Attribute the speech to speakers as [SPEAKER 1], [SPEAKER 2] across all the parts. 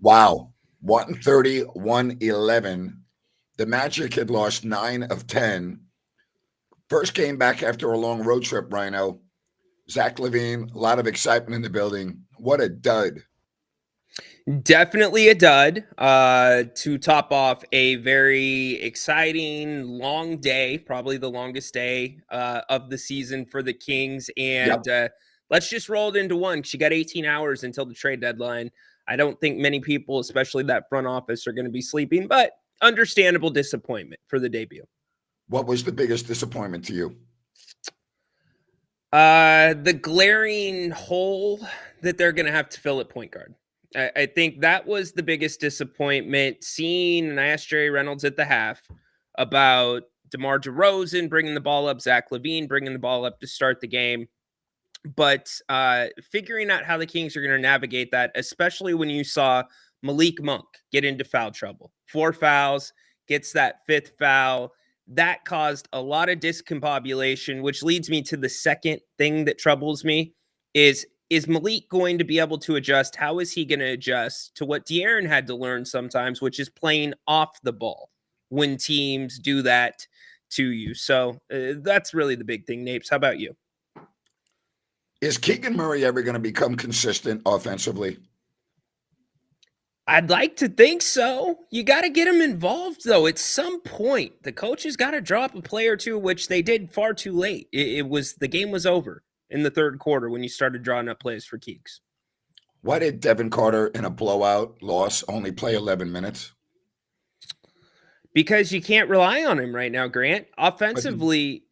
[SPEAKER 1] Wow. 130, 111. The Magic had lost 9 of 10. First game back after a long road trip, Ryno. Zach LaVine, a lot of excitement in the building. What a dud.
[SPEAKER 2] Definitely a dud to top off a very exciting long day, probably the longest day of the season for the Kings. And
[SPEAKER 1] Yep.
[SPEAKER 2] let's just roll it into one because you got 18 hours until the trade deadline. I don't think many people, especially that front office, are going to be sleeping, but understandable disappointment for the debut.
[SPEAKER 1] What was the biggest disappointment to you?
[SPEAKER 2] The glaring hole that they're going to have to fill at point guard. I think that was the biggest disappointment. Seeing, and I asked Jerry Reynolds at the half about DeMar DeRozan bringing the ball up, Zach LaVine bringing the ball up to start the game. But figuring out how the Kings are going to navigate that, especially when you saw Malik Monk get into foul trouble. 4 fouls, gets that 5th foul. That caused a lot of discombobulation, which leads me to the second thing that troubles me is Malik going to be able to adjust? How is he going to adjust to what De'Aaron had to learn sometimes, which is playing off the ball when teams do that to you? So that's really the big thing. Napes, how about you?
[SPEAKER 1] Is Keegan Murray ever going to become consistent offensively?
[SPEAKER 2] I'd like to think so. You got to get him involved, though. At some point, the coaches got to drop a play or two, which they did far too late. The game was over in the third quarter when you started drawing up plays for Keeks.
[SPEAKER 1] Why did Devin Carter, in a blowout loss, only play 11 minutes?
[SPEAKER 2] Because you can't rely on him right now, Grant. Offensively,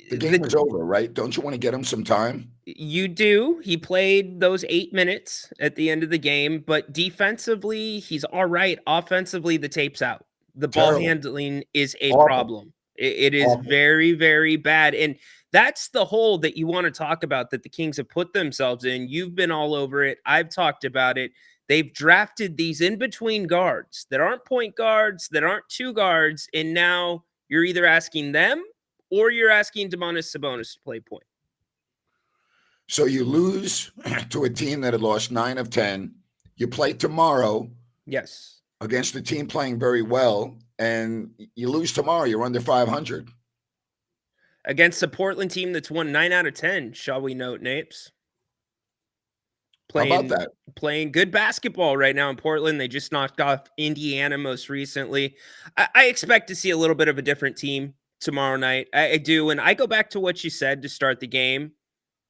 [SPEAKER 1] the game was over, right? Don't you want to get him some time?
[SPEAKER 2] You do. He played those 8 minutes at the end of the game, but defensively, he's all right. Offensively, the tape's out. The ball handling is a problem. It is very, very bad. And that's the hole that you want to talk about that the Kings have put themselves in. You've been all over it. I've talked about it. They've drafted these in-between guards that aren't point guards, that aren't two guards, and now you're either asking them or you're asking Domantas Sabonis to play point.
[SPEAKER 1] So you lose to a team that had lost 9 of 10. You play tomorrow.
[SPEAKER 2] Yes.
[SPEAKER 1] Against a team playing very well, and you lose tomorrow. You're under 500.
[SPEAKER 2] Against a Portland team that's won 9 out of 10, shall we note, Napes?
[SPEAKER 1] How about that?
[SPEAKER 2] Playing good basketball right now in Portland. They just knocked off Indiana most recently. I expect to see a little bit of a different team tomorrow night. I do. And I go back to what you said to start the game.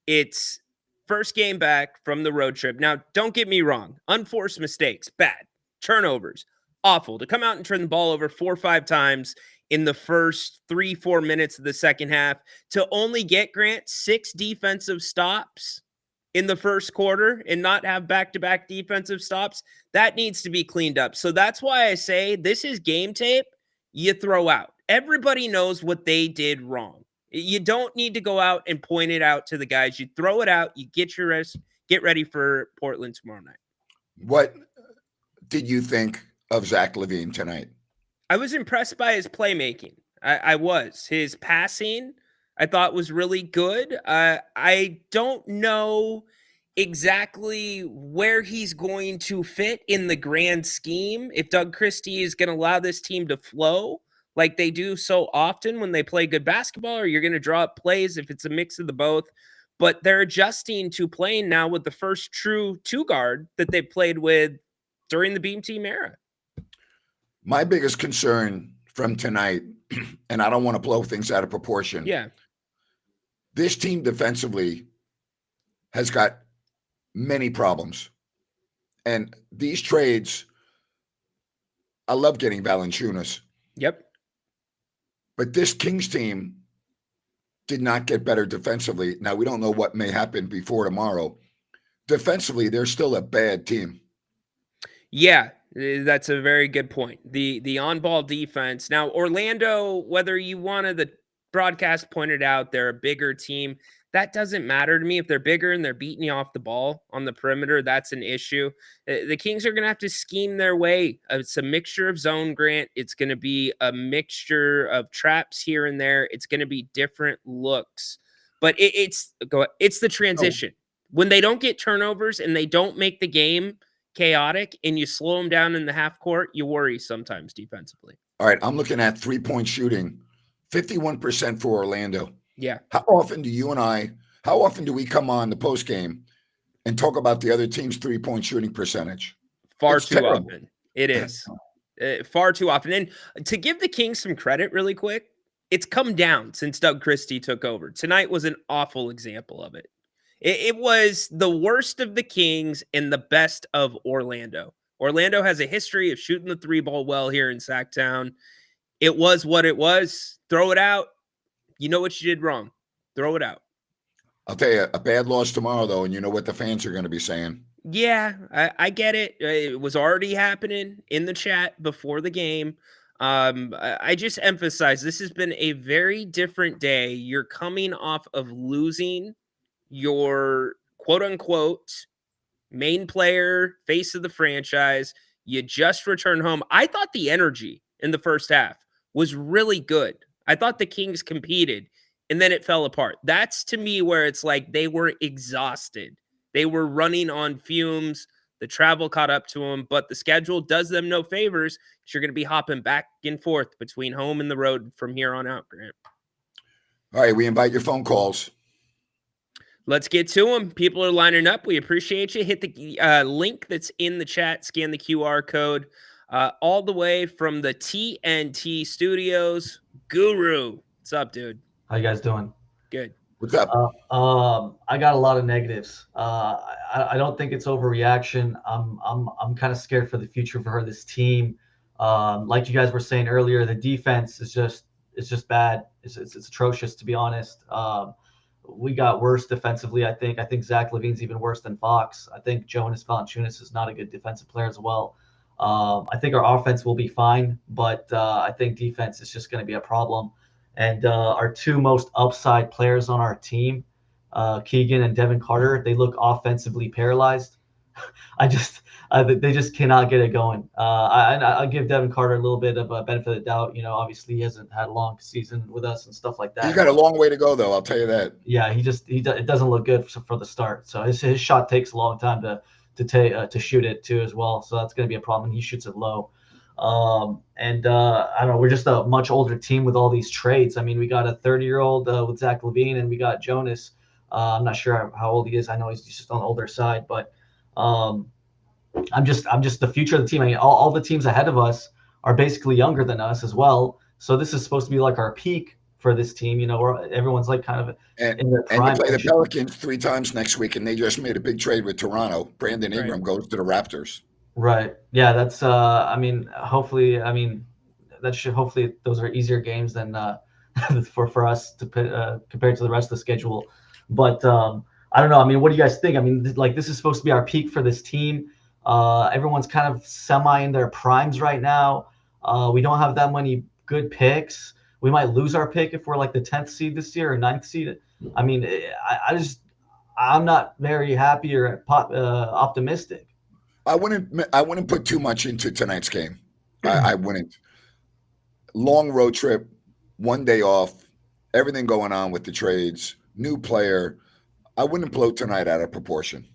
[SPEAKER 2] It's first game back from the road trip. Now, don't get me wrong. Unforced mistakes, bad. Turnovers, awful. To come out and turn the ball over 4 or 5 times in the first 3-4 minutes of the second half, to only get, Grant, 6 defensive stops in the first quarter and not have back-to-back defensive stops, that needs to be cleaned up. So that's why I say this is game tape you throw out. Everybody knows what they did wrong. You don't need to go out and point it out to the guys. You throw it out. You get your rest. Get ready for Portland tomorrow night.
[SPEAKER 1] What did you think of Zach LaVine tonight?
[SPEAKER 2] I was impressed by his playmaking. I was. His passing, I thought, was really good. I don't know exactly where he's going to fit in the grand scheme. If Doug Christie is going to allow this team to flow like they do so often when they play good basketball, or you're going to draw up plays if it's a mix of the both. But they're adjusting to playing now with the first true two guard that they played with during the Beam Team era.
[SPEAKER 1] My biggest concern from tonight, and I don't want to blow things out of proportion.
[SPEAKER 2] Yeah.
[SPEAKER 1] This team defensively has got many problems. And these trades, I love getting Valanciunas.
[SPEAKER 2] Yep.
[SPEAKER 1] But this Kings team did not get better defensively. Now, we don't know what may happen before tomorrow. Defensively, they're still a bad team.
[SPEAKER 2] Yeah, that's a very good point. The on-ball defense. Now, Orlando, whether you wanted, the broadcast pointed out they're a bigger team. That doesn't matter to me. If they're bigger and they're beating you off the ball on the perimeter, that's an issue. The Kings are going to have to scheme their way. It's a mixture of zone, Grant. It's going to be a mixture of traps here and there. It's going to be different looks. But it's the transition. When they don't get turnovers and they don't make the game chaotic and you slow them down in the half court, you worry sometimes defensively.
[SPEAKER 1] All right, I'm looking at 3-point shooting, 51% for Orlando.
[SPEAKER 2] Yeah.
[SPEAKER 1] How often do we come on the post game and talk about the other team's 3-point shooting percentage?
[SPEAKER 2] Far
[SPEAKER 1] It's
[SPEAKER 2] too
[SPEAKER 1] terrible.
[SPEAKER 2] often. It is. Far too often. And to give the Kings some credit really quick, it's come down since Doug Christie took over. Tonight was an awful example of it. It was the worst of the Kings and the best of Orlando. Orlando has a history of shooting the three ball well here in Sacktown. It was what it was. Throw it out. You know what you did wrong. Throw it out.
[SPEAKER 1] I'll tell you, a bad loss tomorrow, though, and you know what the fans are going to be saying.
[SPEAKER 2] Yeah, I get it. It was already happening in the chat before the game. I just emphasize this has been a very different day. You're coming off of losing your quote unquote main player, face of the franchise. You just returned home. I thought the energy in the first half was really good. I thought the Kings competed and then it fell apart. That's to me where it's like they were exhausted. They were running on fumes. The travel caught up to them, but the schedule does them no favors because you're going to be hopping back and forth between home and the road from here on out, Grant.
[SPEAKER 1] All right, we invite your phone calls.
[SPEAKER 2] Let's get to them. People are lining up. We appreciate you. Hit the link that's in the chat. Scan the QR code. All the way from the TNT studios. Guru. What's up, dude?
[SPEAKER 3] How you guys doing?
[SPEAKER 2] Good.
[SPEAKER 1] What's up?
[SPEAKER 3] I got a lot of negatives. I don't think it's overreaction. I'm kind of scared for the future for this team. Like you guys were saying earlier, the defense is just bad. It's atrocious, to be honest. We got worse defensively. I think Zach LaVine's even worse than Fox. I think Jonas Valanciunas is not a good defensive player as well. I think our offense will be fine, but I think defense is just going to be a problem. And our two most upside players on our team, Keegan and Devin Carter, they look offensively paralyzed. They just cannot get it going. I'll give Devin Carter a little bit of a benefit of the doubt. Obviously he hasn't had a long season with us and stuff like that.
[SPEAKER 1] He's got a long way to go, though. I'll tell you that.
[SPEAKER 3] Yeah, it doesn't look good for the start. So his shot takes a long time to shoot it too as well. So that's going to be a problem. He shoots it low. I don't know. We're just a much older team with all these trades. I mean, we got a 30-year-old with Zach LaVine, and we got Jonas. I'm not sure how old he is. I know he's just on the older side, but I'm just the future of the team. I mean, all the teams ahead of us are basically younger than us as well. So this is supposed to be like our peak for this team. Where everyone's like kind of in their prime.
[SPEAKER 1] And you play the Pelicans 3 times next week, and they just made a big trade with Toronto. Brandon Ingram goes to the Raptors.
[SPEAKER 3] Right. Yeah, that's hopefully those are easier games than for us to compared to the rest of the schedule. But I don't know. I mean, what do you guys think? I mean, like this is supposed to be our peak for this team. Everyone's kind of semi in their primes right now. We don't have that many good picks. We might lose our pick if we're like the 10th seed this year or 9th seed. I mean, I'm not very happy or optimistic.
[SPEAKER 1] I wouldn't put too much into tonight's game. I wouldn't. Long road trip, 1 day off, everything going on with the trades, new player. I wouldn't blow tonight out of proportion.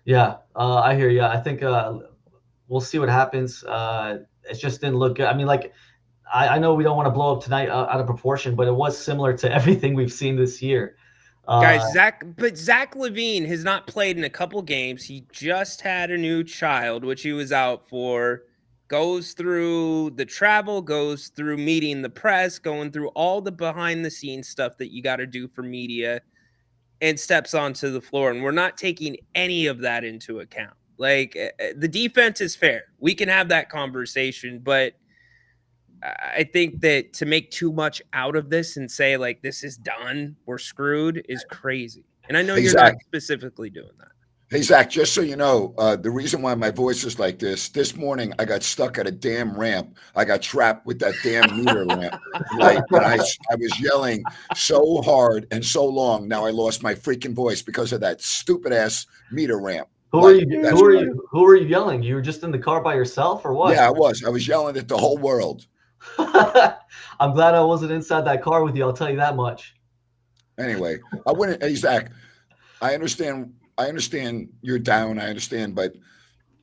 [SPEAKER 3] Yeah, I hear you. I think we'll see what happens. It just didn't look good. I mean, like I know we don't want to blow up tonight out of proportion, but it was similar to everything we've seen this year.
[SPEAKER 2] Guys, Zach LaVine has not played in a couple games. He just had a new child, which he was out for. Goes through the travel, goes through meeting the press, going through all the behind-the-scenes stuff that you got to do for media, and steps onto the floor. And we're not taking any of that into account. Like, the defense is fair. We can have that conversation, but I think that to make too much out of this and say, like, this is done, we're screwed, is crazy. And I know you're not specifically doing that.
[SPEAKER 1] Hey, Zach, just so you know, the reason why my voice is like this morning, I got stuck at a damn ramp. I got trapped with that damn meter lamp. Like, and I was yelling so hard and so long. Now I lost my freaking voice because of that stupid-ass meter ramp.
[SPEAKER 3] Who are you yelling? You were just in the car by yourself or what?
[SPEAKER 1] Yeah, I was. I was yelling at the whole world.
[SPEAKER 3] I'm glad I wasn't inside that car with you. I'll tell you that much.
[SPEAKER 1] Anyway, I wouldn't. Hey, Zach, I understand you're down. I understand, but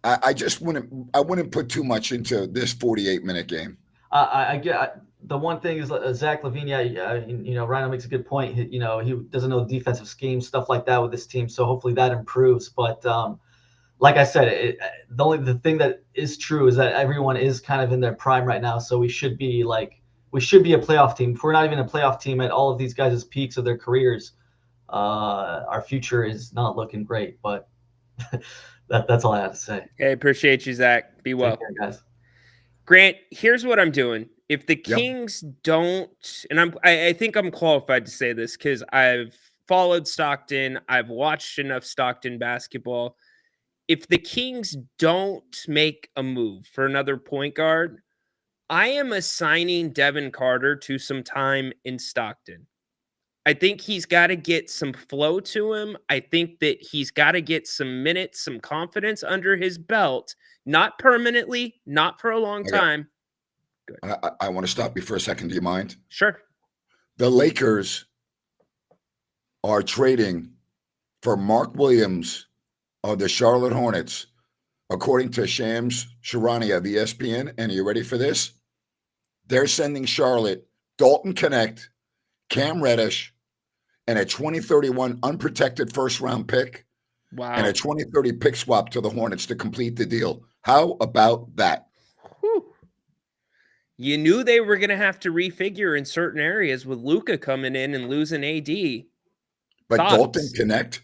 [SPEAKER 1] I just wouldn't put too much into this 48-minute game.
[SPEAKER 3] I get the one thing is Zach LaVine. Ryno makes a good point. He doesn't know the defensive scheme, stuff like that with this team. So hopefully that improves. But like I said, the thing that is true is that everyone is kind of in their prime right now. So we should be a playoff team. If we're not even a playoff team at all of these guys' peaks of their careers, our future is not looking great. But that's all I have to say.
[SPEAKER 2] Okay, appreciate you, Zach. Be well.
[SPEAKER 3] Take care, guys.
[SPEAKER 2] Grant, here's what I'm doing. If the
[SPEAKER 1] Yep.
[SPEAKER 2] Kings don't, and I think I'm qualified to say this because I've followed Stockton, I've watched enough Stockton basketball. If the Kings don't make a move for another point guard, I am assigning Devin Carter to some time in Stockton. I think he's got to get some flow to him. I think that he's got to get some minutes, some confidence under his belt, not permanently, not for a long time. Good.
[SPEAKER 1] I want to stop you for a second. Do you mind?
[SPEAKER 2] Sure.
[SPEAKER 1] The Lakers are trading for Mark Williams of the Charlotte Hornets, according to Shams Charania of ESPN. And are you ready for this? They're sending Charlotte Dalton Connect, Cam Reddish, and a 2031 unprotected first-round pick,
[SPEAKER 2] Wow,
[SPEAKER 1] and a 2030 pick swap to the Hornets to complete the deal. How about that?
[SPEAKER 2] Whew. You knew they were going to have to refigure in certain areas with Luka coming in and losing AD.
[SPEAKER 1] But
[SPEAKER 2] Thoughts?
[SPEAKER 1] Dalton Connect?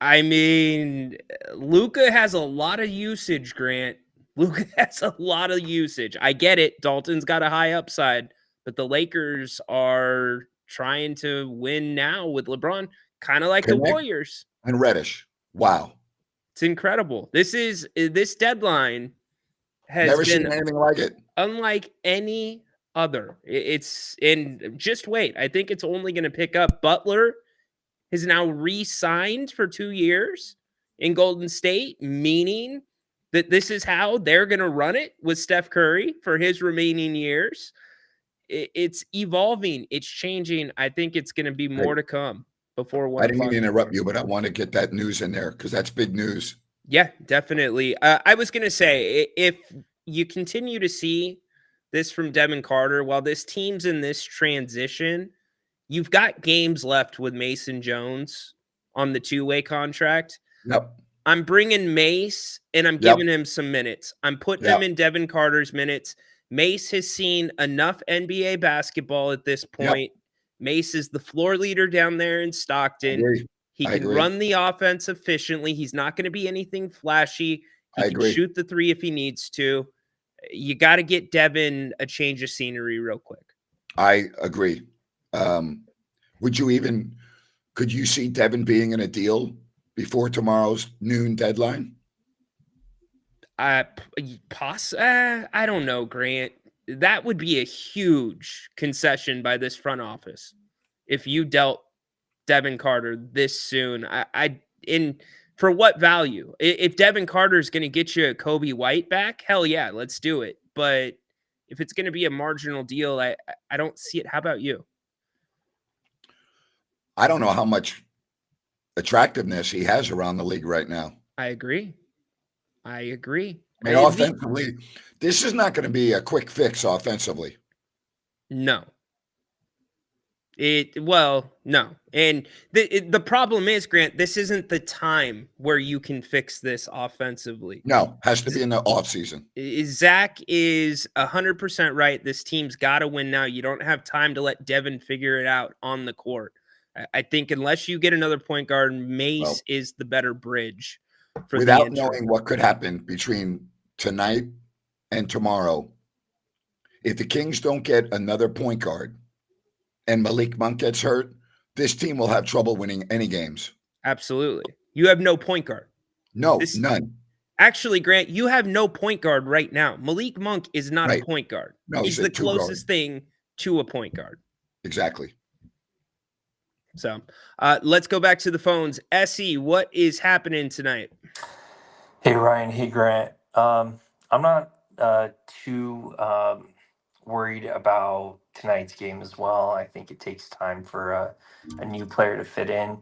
[SPEAKER 2] I mean, Luka has a lot of usage, Grant. Luka has a lot of usage. I get it. Dalton's got a high upside, but the Lakers are trying to win now with LeBron, kind of like the Warriors.
[SPEAKER 1] And Reddish. Wow.
[SPEAKER 2] It's incredible. This deadline has
[SPEAKER 1] Never
[SPEAKER 2] been
[SPEAKER 1] seen anything like it.
[SPEAKER 2] unlike any other. And just wait. I think it's only going to pick up. Butler has now re-signed for 2 years in Golden State, meaning that this is how they're going to run it with Steph Curry for his remaining years. It's evolving. It's changing. I think it's going to be more to come before 1
[SPEAKER 1] I didn't mean
[SPEAKER 2] o'clock.
[SPEAKER 1] to interrupt you, but I want to get that news in there because that's big news.
[SPEAKER 2] Yeah, definitely. I was going to say, if you continue to see this from Devin Carter, while this team's in this transition, you've got games left with Mason Jones on the two-way contract.
[SPEAKER 1] Yep.
[SPEAKER 2] I'm bringing Mace, and I'm giving him some minutes. I'm putting him in Devin Carter's minutes. Mace has seen enough NBA basketball at this point. Mace is the floor leader down there in Stockton. He can run the offense efficiently. He's not going to be anything flashy. He can shoot the three if he needs to. You got to get Devin a change of scenery real quick.
[SPEAKER 1] I agree. Could you see Devin being in a deal before tomorrow's noon deadline?
[SPEAKER 2] I don't know, Grant. That would be a huge concession by this front office if you dealt Devin Carter this soon. For what value? If Devin Carter is going to get you a Kobe White back, hell yeah, let's do it. But if it's going to be a marginal deal, I don't see it. How about you?
[SPEAKER 1] I don't know how much attractiveness he has around the league right now.
[SPEAKER 2] I agree.
[SPEAKER 1] I mean, offensively, this is not going to be a quick fix offensively.
[SPEAKER 2] No. No. And the problem is, Grant, this isn't the time where you can fix this offensively.
[SPEAKER 1] No, has to be in the offseason.
[SPEAKER 2] Zach is 100% right. This team's got to win now. You don't have time to let Devin figure it out on the court. I think unless you get another point guard, Mace is the better bridge.
[SPEAKER 1] Without knowing what could happen between tonight and tomorrow, if the Kings don't get another point guard and Malik Monk gets hurt, this team will have trouble winning any games.
[SPEAKER 2] Absolutely. You have no point guard.
[SPEAKER 1] No, none.
[SPEAKER 2] Actually, Grant, you have no point guard right now. Malik Monk is not a point guard.
[SPEAKER 1] No,
[SPEAKER 2] he's the closest thing to a point guard.
[SPEAKER 1] Exactly.
[SPEAKER 2] So let's go back to the phones. Essie, what is happening tonight?
[SPEAKER 4] Hey, Ryan. Hey, Grant. I'm not too worried about tonight's game as well. I think it takes time for a new player to fit in.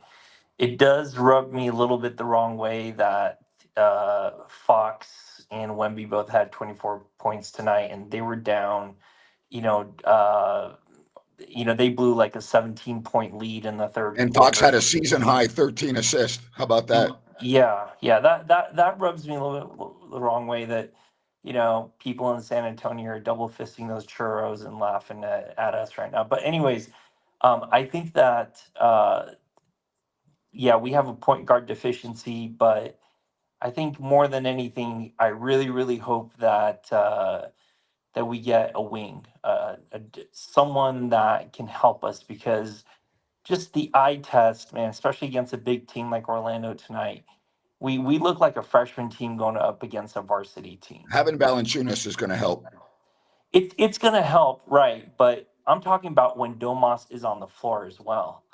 [SPEAKER 4] It does rub me a little bit the wrong way that Fox and Wemby both had 24 points tonight, and they were down. They blew like a 17-point lead in the third
[SPEAKER 1] And Fox
[SPEAKER 4] quarter.
[SPEAKER 1] had a season high 13 assists. How about that?
[SPEAKER 4] Yeah, that rubs me a little bit the wrong way that people in San Antonio are double fisting those churros and laughing at us right now. But anyways, I think that we have a point guard deficiency, but I think more than anything, I really, really hope that that we get a wing, someone that can help us, because just the eye test, man, especially against a big team like Orlando tonight, we look like a freshman team going up against a varsity team.
[SPEAKER 1] Having Valanciunas is going to help.
[SPEAKER 4] It's going to help, right? But I'm talking about when Domas is on the floor as well.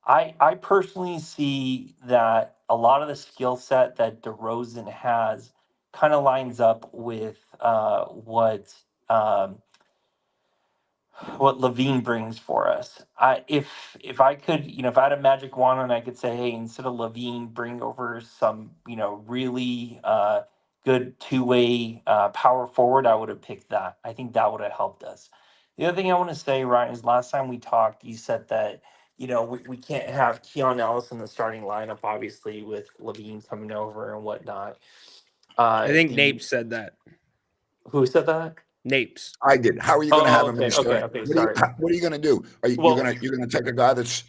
[SPEAKER 4] I personally see that a lot of the skill set that DeRozan has kind of lines up with what LaVine brings for us. If I could, if I had a magic wand and I could say, hey, instead of LaVine, bring over some, really good two-way power forward, I would have picked that. I think that would have helped us. The other thing I want to say, Ryan, is last time we talked, you said that, we can't have Keon Ellis in the starting lineup, obviously, with LaVine coming over and whatnot.
[SPEAKER 2] I think Napes said that.
[SPEAKER 4] Who said that?
[SPEAKER 2] Napes.
[SPEAKER 1] I did. How are you going to have him in
[SPEAKER 4] Okay,
[SPEAKER 1] the start?
[SPEAKER 4] okay, sorry.
[SPEAKER 1] What are you going to do? Are you
[SPEAKER 4] Well-
[SPEAKER 1] you're going to take a guy that's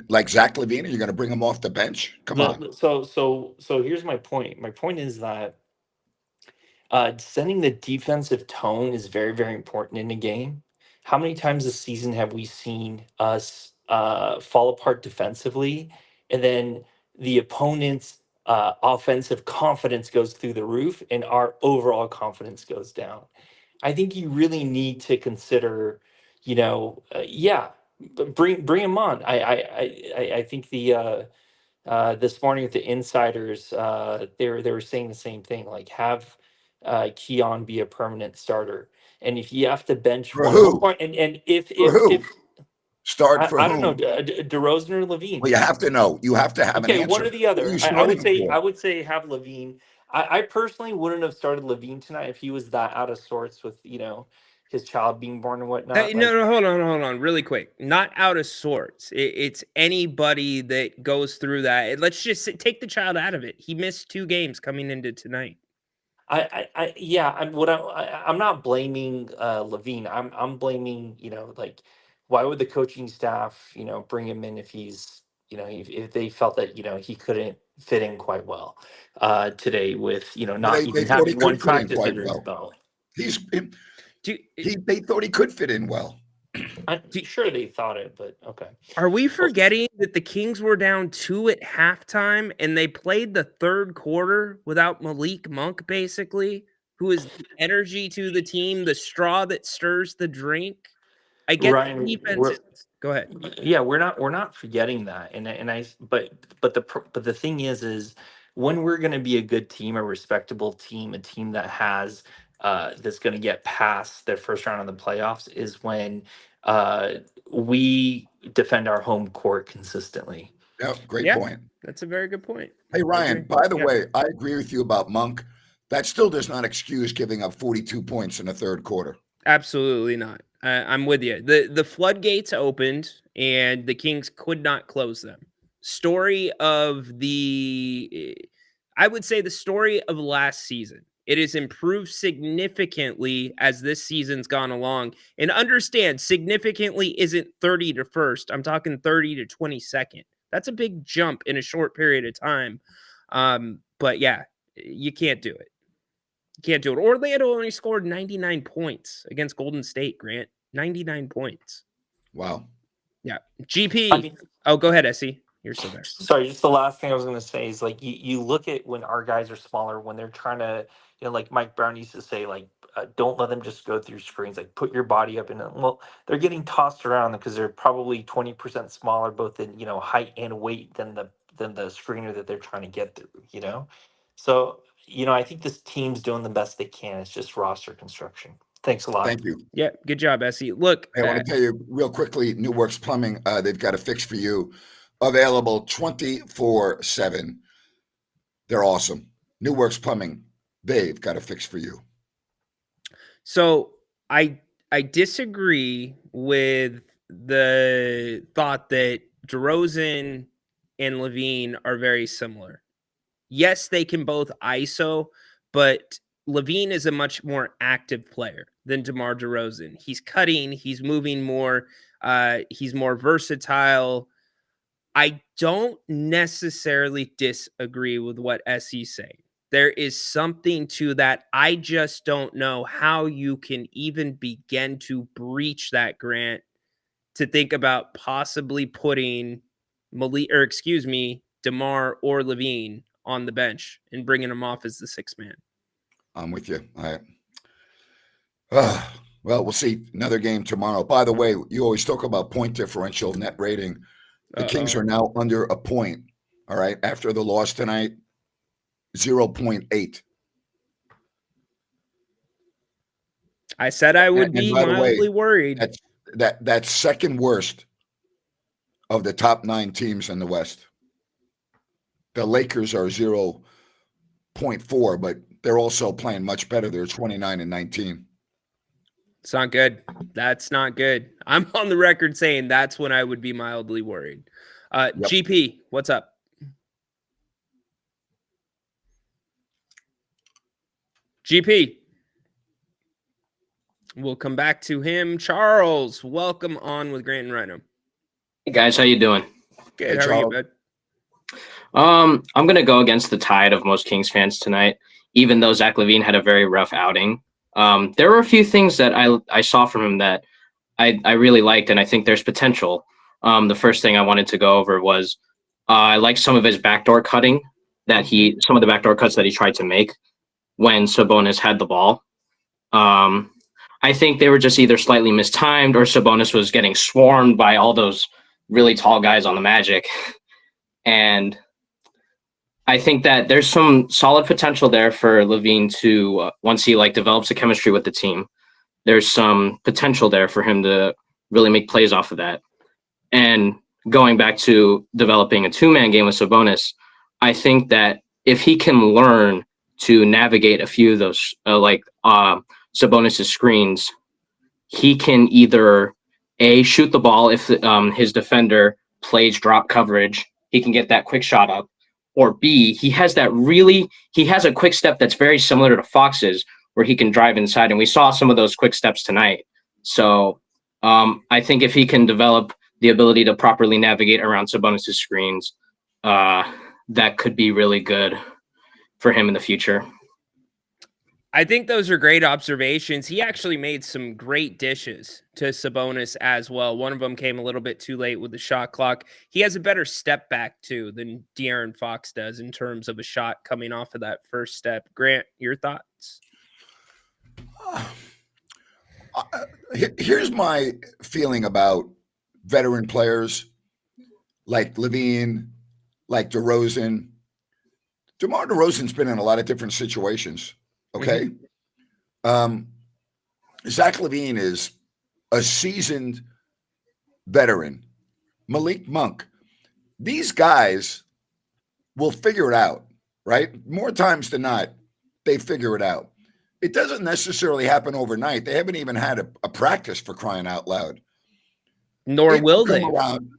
[SPEAKER 1] like Zach LaVine, and you're going to bring him off the bench? Come on.
[SPEAKER 4] So here's my point. My point is that setting the defensive tone is very, very important in a game. How many times this season have we seen us fall apart defensively, and then the opponent's offensive confidence goes through the roof, and our overall confidence goes down? I think you really need to consider, bring him on. I think this morning with the insiders, they were saying the same thing. Like, have Keon be a permanent starter, and if you have to bench
[SPEAKER 1] For
[SPEAKER 4] one
[SPEAKER 1] who?
[SPEAKER 4] more, and if
[SPEAKER 1] For who?
[SPEAKER 4] if
[SPEAKER 1] Start for
[SPEAKER 4] I don't know,
[SPEAKER 1] whom?
[SPEAKER 4] DeRozan or LaVine.
[SPEAKER 1] Well, you have to know. You have to have an
[SPEAKER 4] Okay, one
[SPEAKER 1] answer.
[SPEAKER 4] or the
[SPEAKER 1] Who are
[SPEAKER 4] other.
[SPEAKER 1] you
[SPEAKER 4] I would
[SPEAKER 1] starting
[SPEAKER 4] say
[SPEAKER 1] for?
[SPEAKER 4] have LaVine. I personally wouldn't have started LaVine tonight if he was that out of sorts with his child being born and whatnot.
[SPEAKER 2] No, hold on, really quick. Not out of sorts. It's anybody that goes through that. Let's just take the child out of it. He missed 2 games coming into tonight.
[SPEAKER 4] I'm not blaming LaVine. I'm blaming, why would the coaching staff, bring him in if he's, if they felt that, he couldn't fit in quite well today with,
[SPEAKER 1] Well,
[SPEAKER 4] not
[SPEAKER 1] they
[SPEAKER 4] even
[SPEAKER 1] thought he
[SPEAKER 4] having one
[SPEAKER 1] could fit in
[SPEAKER 4] practice
[SPEAKER 1] quite
[SPEAKER 4] under his
[SPEAKER 1] well.
[SPEAKER 4] belt.
[SPEAKER 1] They thought he could fit in well.
[SPEAKER 4] I'm sure they thought it, but okay.
[SPEAKER 2] Are we forgetting that the Kings were down 2 at halftime and they played the third quarter without Malik Monk, basically, who is the energy to the team, the straw that stirs the drink? I get
[SPEAKER 4] Ryan,
[SPEAKER 2] the defense. Go ahead.
[SPEAKER 4] Yeah, we're not forgetting that, but the thing is when we're going to be a good team, a respectable team, a team that has that's going to get past their first round of the playoffs, is when we defend our home court consistently.
[SPEAKER 1] Yep, great point.
[SPEAKER 2] That's a very good point.
[SPEAKER 1] Hey, Ryan, by the way, I agree with you about Monk. That still does not excuse giving up 42 points in the third quarter.
[SPEAKER 2] Absolutely not. I'm with you. The floodgates opened and the Kings could not close them. I would say the story of last season. It has improved significantly as this season's gone along. And understand, significantly isn't 30 to first. I'm talking 30 to 22nd. That's a big jump in a short period of time. But yeah, you can't do it. You can't do it. Orlando only scored 99 points against Golden State, Grant. 99 points.
[SPEAKER 1] Wow.
[SPEAKER 2] Yeah. GP. Go ahead, Essie. You're still there.
[SPEAKER 4] Sorry, just the last thing I was going to say is, like, you look at when our guys are smaller, when they're trying to, like Mike Brown used to say, like, don't let them just go through screens, like put your body up in it. Well, they're getting tossed around because they're probably 20% smaller, both in, height and weight than the screener that they're trying to get through, So, I think this team's doing the best they can. It's just roster construction. Thanks a lot.
[SPEAKER 1] Thank you.
[SPEAKER 2] Yeah, good job, Essie. Look,
[SPEAKER 1] I want to tell you real quickly, New Works Plumbing, they've got a fix for you, available 24/7. They're awesome. New Works Plumbing, they've got a fix for you.
[SPEAKER 2] So I disagree with the thought that DeRozan and LaVine are very similar. Yes, they can both ISO, but LaVine is a much more active player than DeMar DeRozan. He's cutting, he's moving more, he's more versatile. I don't necessarily disagree with what SE's saying. There is something to that. I just don't know how you can even begin to breach that, Grant, to think about possibly putting DeMar or LaVine on the bench and bringing him off as the sixth man.
[SPEAKER 1] I'm with you. Well, we'll see. Another game tomorrow. By the way, you always talk about point differential, net rating. The Kings are now under a point. All right. After the loss tonight, 0.8.
[SPEAKER 2] I said I would be mildly worried.
[SPEAKER 1] That's second worst of the top 9 teams in the West. The Lakers are 0.4, but they're also playing much better. They're 29-19.
[SPEAKER 2] It's not good. That's not good. I'm on the record saying that's when I would be mildly worried.
[SPEAKER 1] Yep.
[SPEAKER 2] GP, what's up? GP. We'll come back to him. Charles, welcome on with Grant and Ryno.
[SPEAKER 5] Hey guys, how you doing?
[SPEAKER 2] Good.
[SPEAKER 1] Hey,
[SPEAKER 2] how are you, bud?
[SPEAKER 5] I'm gonna go against the tide of most Kings fans tonight, even though Zach LaVine had a very rough outing. There were a few things that I saw from him that I really liked, and I think there's potential. The first thing I wanted to go over was I like some of his backdoor cutting some of the backdoor cuts that he tried to make when Sabonis had the ball. I think they were just either slightly mistimed or Sabonis was getting swarmed by all those really tall guys on the Magic. And I think that there's some solid potential there for LaVine to, once he develops a chemistry with the team, there's some potential there for him to really make plays off of that. And going back to developing a 2-man game with Sabonis, I think that if he can learn to navigate a few of those, Sabonis' screens, he can either shoot the ball if his defender plays drop coverage, he can get that quick shot up, or B, he has a quick step that's very similar to Fox's, where he can drive inside, and we saw some of those quick steps tonight. So I think if he can develop the ability to properly navigate around Sabonis' screens, that could be really good for him in the future.
[SPEAKER 2] I think those are great observations. He actually made some great dishes to Sabonis as well. One of them came a little bit too late with the shot clock. He has a better step back, too, than De'Aaron Fox does in terms of a shot coming off of that first step. Grant, your thoughts?
[SPEAKER 1] Here's my feeling about veteran players like LaVine, like DeRozan. DeMar DeRozan's been in a lot of different situations. Okay. Zach LaVine is a seasoned veteran. Malik Monk. These guys will figure it out, right? More times than not, they figure it out. It doesn't necessarily happen overnight. They haven't even had a practice, for crying out loud.
[SPEAKER 2] Nor will they.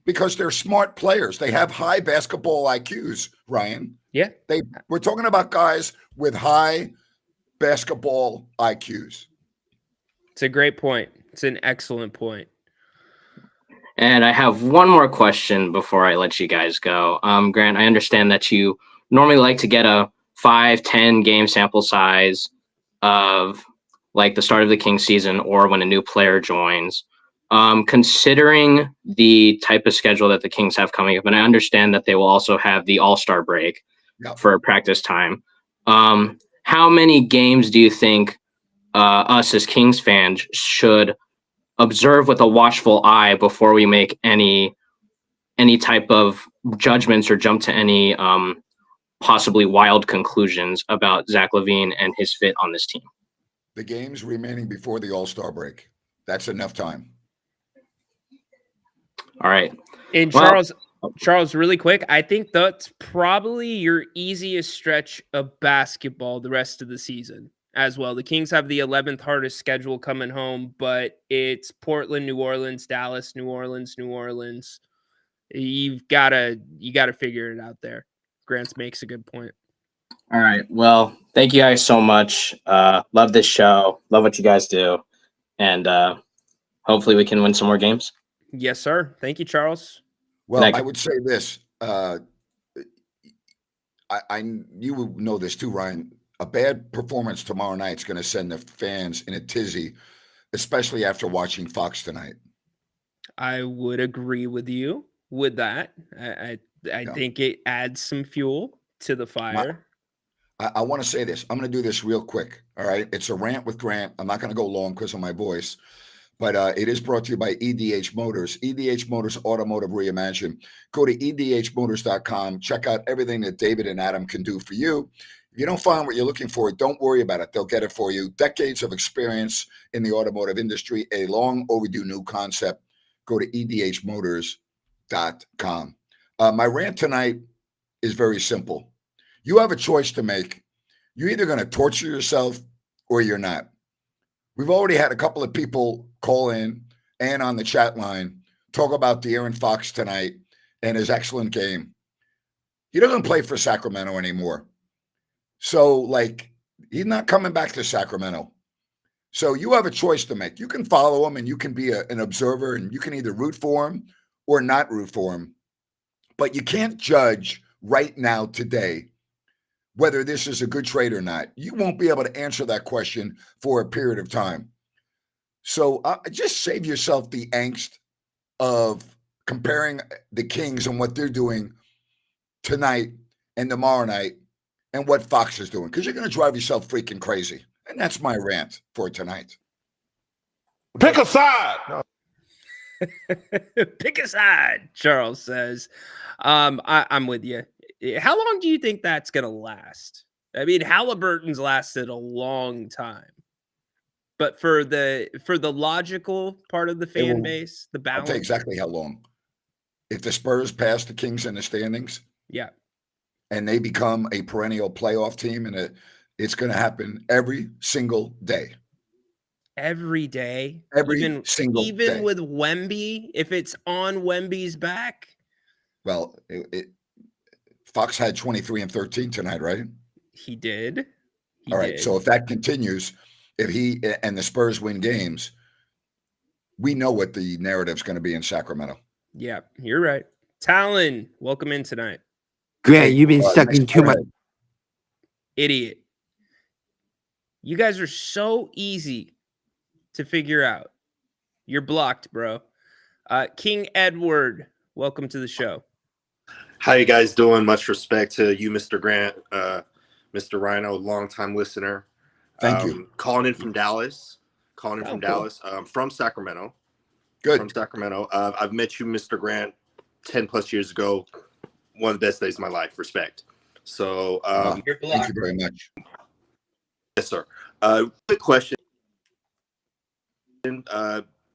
[SPEAKER 1] Because they're smart players. They have high basketball IQs, Ryan.
[SPEAKER 2] Yeah.
[SPEAKER 1] We're talking about guys with high basketball IQs.
[SPEAKER 2] It's a great point. It's an excellent point.
[SPEAKER 5] And I have one more question before I let you guys go. Grant, I understand that you normally like to get a 5-10 game sample size of the start of the Kings season or when a new player joins. Considering the type of schedule that the Kings have coming up, and I understand that they will also have the All-Star break for practice time. How many games do you think us as Kings fans should observe with a watchful eye before we make any type of judgments or jump to any possibly wild conclusions about Zach LaVine and his fit on this team?
[SPEAKER 1] The games remaining before the All-Star break. That's enough time.
[SPEAKER 5] All right.
[SPEAKER 2] And Charles, Charles, really quick, I think that's probably your easiest stretch of basketball the rest of the season as well. The Kings have the 11th hardest schedule coming home, but it's Portland, New Orleans, Dallas, New Orleans, New Orleans. You gotta figure it out there. Grants makes a good point.
[SPEAKER 5] All right. Well, thank you guys so much. Love this show. Love what you guys do. And hopefully we can win some more games.
[SPEAKER 2] Yes, sir. Thank you, Charles.
[SPEAKER 1] Well, I would say this. You would know this too, Ryan. A bad performance tomorrow night is going to send the fans in a tizzy, especially after watching Fox tonight.
[SPEAKER 2] I would agree with you with that. I think it adds some fuel to the fire.
[SPEAKER 1] I want to say this. I'm going to do this real quick. All right. It's a rant with Grant. I'm not going to go long because of my voice, but it is brought to you by EDH Motors. EDH Motors Automotive Reimagined. Go to edhmotors.com. Check out everything that David and Adam can do for you. If you don't find what you're looking for, don't worry about it. They'll get it for you. Decades of experience in the automotive industry, a long overdue new concept. Go to edhmotors.com. My rant tonight is very simple. You have a choice to make. You're either going to torture yourself or you're not. We've already had a couple of people call in and on the chat line talk about De'Aaron Fox tonight and his excellent game. He doesn't play for Sacramento anymore. So, he's not coming back to Sacramento. So you have a choice to make. You can follow him and you can be an observer and you can either root for him or not root for him. But you can't judge right now, today, whether this is a good trade or not. You won't be able to answer that question for a period of time. So just save yourself the angst of comparing the Kings and what they're doing tonight and tomorrow night and what Fox is doing, because you're going to drive yourself freaking crazy. And that's my rant for tonight.
[SPEAKER 6] Pick a side.
[SPEAKER 2] Pick a side, Charles says. I'm with you. How long do you think that's going to last? I mean, Halliburton's lasted a long time. But for the logical part of the fan base, the balance.
[SPEAKER 1] I'll tell you exactly how long. If the Spurs pass the Kings in the standings,
[SPEAKER 2] yeah,
[SPEAKER 1] and they become a perennial playoff team, and it's going to happen every single day.
[SPEAKER 2] Every day,
[SPEAKER 1] every single day.
[SPEAKER 2] Even with Wemby, if it's on Wemby's back.
[SPEAKER 1] Well, Fox had 23 and 13 tonight, right?
[SPEAKER 2] He did.
[SPEAKER 1] All right. So if that continues, if he and the Spurs win games, we know what the narrative's going to be in Sacramento.
[SPEAKER 2] Yeah, you're right. Talon, welcome in tonight.
[SPEAKER 7] Grant, you've been sucking too much.
[SPEAKER 2] Idiot. You guys are so easy to figure out. You're blocked, bro. King Edward, welcome to the show.
[SPEAKER 8] How you guys doing? Much respect to you, Mr. Grant, Mr. Ryno, longtime listener.
[SPEAKER 1] Thank you.
[SPEAKER 8] Calling in from Dallas. Cool. From Sacramento.
[SPEAKER 1] Good.
[SPEAKER 8] From Sacramento. I've met you, Mr. Grant, 10 plus years ago. One of the best days of my life. Respect. So,
[SPEAKER 1] thank you very much.
[SPEAKER 8] Yes, sir. Quick question.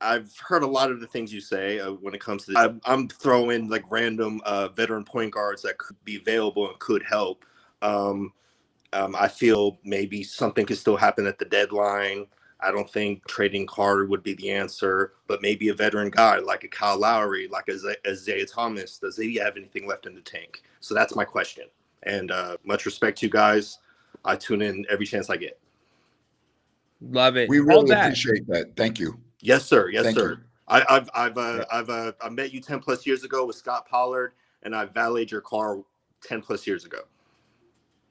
[SPEAKER 8] I've heard a lot of the things you say when it comes to. I'm throwing random veteran point guards that could be available and could help. I feel maybe something could still happen at the deadline. I don't think trading Carter would be the answer, but maybe a veteran guy like a Kyle Lowry, like a Isaiah Thomas. Does he have anything left in the tank? So that's my question. And much respect to you guys. I tune in every chance I get.
[SPEAKER 2] Love it.
[SPEAKER 1] We really appreciate that. Thank you.
[SPEAKER 8] Yes, sir. Yes,
[SPEAKER 1] Thank
[SPEAKER 8] sir.
[SPEAKER 1] You.
[SPEAKER 8] I met you 10 plus years ago with Scott Pollard, and I valeted your car 10 plus years ago.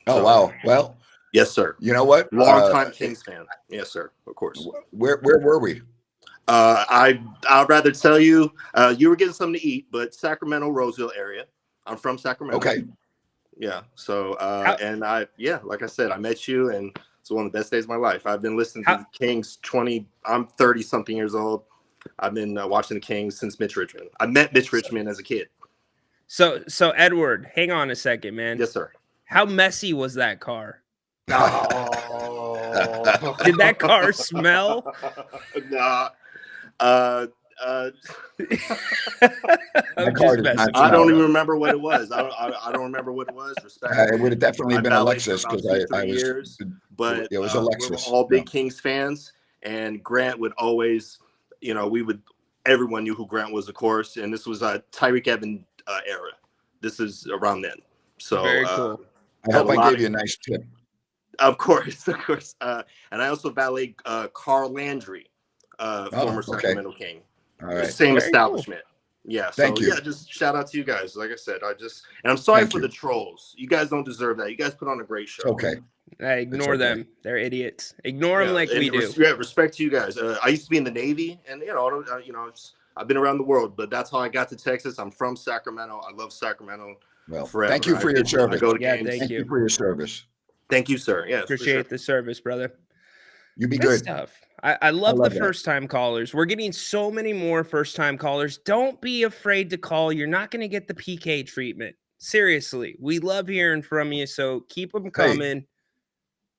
[SPEAKER 1] Oh, wow. Well,
[SPEAKER 8] yes, sir.
[SPEAKER 1] You know what?
[SPEAKER 8] Long-time Kings fan. Yes, sir. Of course.
[SPEAKER 1] Where were we?
[SPEAKER 8] I'd rather tell you, you were getting something to eat, but Sacramento, Roseville area. I'm from Sacramento.
[SPEAKER 1] Okay.
[SPEAKER 8] Yeah. So, like I said, I met you, and it's one of the best days of my life. I've been listening to the Kings I'm 30-something years old. I've been watching the Kings since Mitch Richmond. I met Mitch Richmond as a kid.
[SPEAKER 2] So Edward, hang on a second, man.
[SPEAKER 8] Yes, sir.
[SPEAKER 2] How messy was that car?
[SPEAKER 8] Oh.
[SPEAKER 2] Did that car smell?
[SPEAKER 8] Nah.
[SPEAKER 2] I'm
[SPEAKER 1] card
[SPEAKER 2] just
[SPEAKER 1] is not
[SPEAKER 2] messing
[SPEAKER 8] I
[SPEAKER 2] with
[SPEAKER 8] don't
[SPEAKER 2] you.
[SPEAKER 8] even remember what it was. I don't remember what it was.
[SPEAKER 1] It would have definitely
[SPEAKER 8] I
[SPEAKER 1] been
[SPEAKER 8] valeted for
[SPEAKER 1] Alexis
[SPEAKER 8] about
[SPEAKER 1] because
[SPEAKER 8] 2-3
[SPEAKER 1] I was.
[SPEAKER 8] years, but
[SPEAKER 1] It was
[SPEAKER 8] we were
[SPEAKER 1] Alexis.
[SPEAKER 8] all
[SPEAKER 1] Yeah.
[SPEAKER 8] big Kings fans, and Grant would always, everyone knew who Grant was, of course, and this was Tyreek Evans era. This is around then, so
[SPEAKER 2] Very cool.
[SPEAKER 1] I hope I gave you a nice tip.
[SPEAKER 8] Of course. And I also valet Carl Landry, former
[SPEAKER 1] okay.
[SPEAKER 8] Sacramento King.
[SPEAKER 1] All right.
[SPEAKER 8] Same
[SPEAKER 2] Very
[SPEAKER 8] establishment. Yeah. So
[SPEAKER 1] Thank you.
[SPEAKER 8] yeah, just shout out to you guys. Like I said, and I'm sorry
[SPEAKER 1] Thank
[SPEAKER 8] for
[SPEAKER 1] you.
[SPEAKER 8] the trolls. You guys don't deserve that. You guys put on a great show.
[SPEAKER 1] Okay.
[SPEAKER 2] I ignore
[SPEAKER 1] okay.
[SPEAKER 2] them. They're idiots. Ignore them like we do.
[SPEAKER 8] Respect to you guys. I used to be in the Navy, and I've been around the world, but that's how I got to Texas. I'm from Sacramento. I love Sacramento.
[SPEAKER 1] Well,
[SPEAKER 8] forever.
[SPEAKER 1] thank you for your service.
[SPEAKER 8] I go to
[SPEAKER 2] Yeah,
[SPEAKER 8] games.
[SPEAKER 2] thank you
[SPEAKER 1] for your service.
[SPEAKER 8] Thank you, sir. Yes,
[SPEAKER 2] Appreciate the service, brother.
[SPEAKER 1] You be
[SPEAKER 2] Good
[SPEAKER 1] good.
[SPEAKER 2] stuff. I love the
[SPEAKER 1] that.
[SPEAKER 2] first-time callers. We're getting so many more first-time callers. Don't be afraid to call. You're not going to get the PK treatment. Seriously, we love hearing from you, so keep them coming.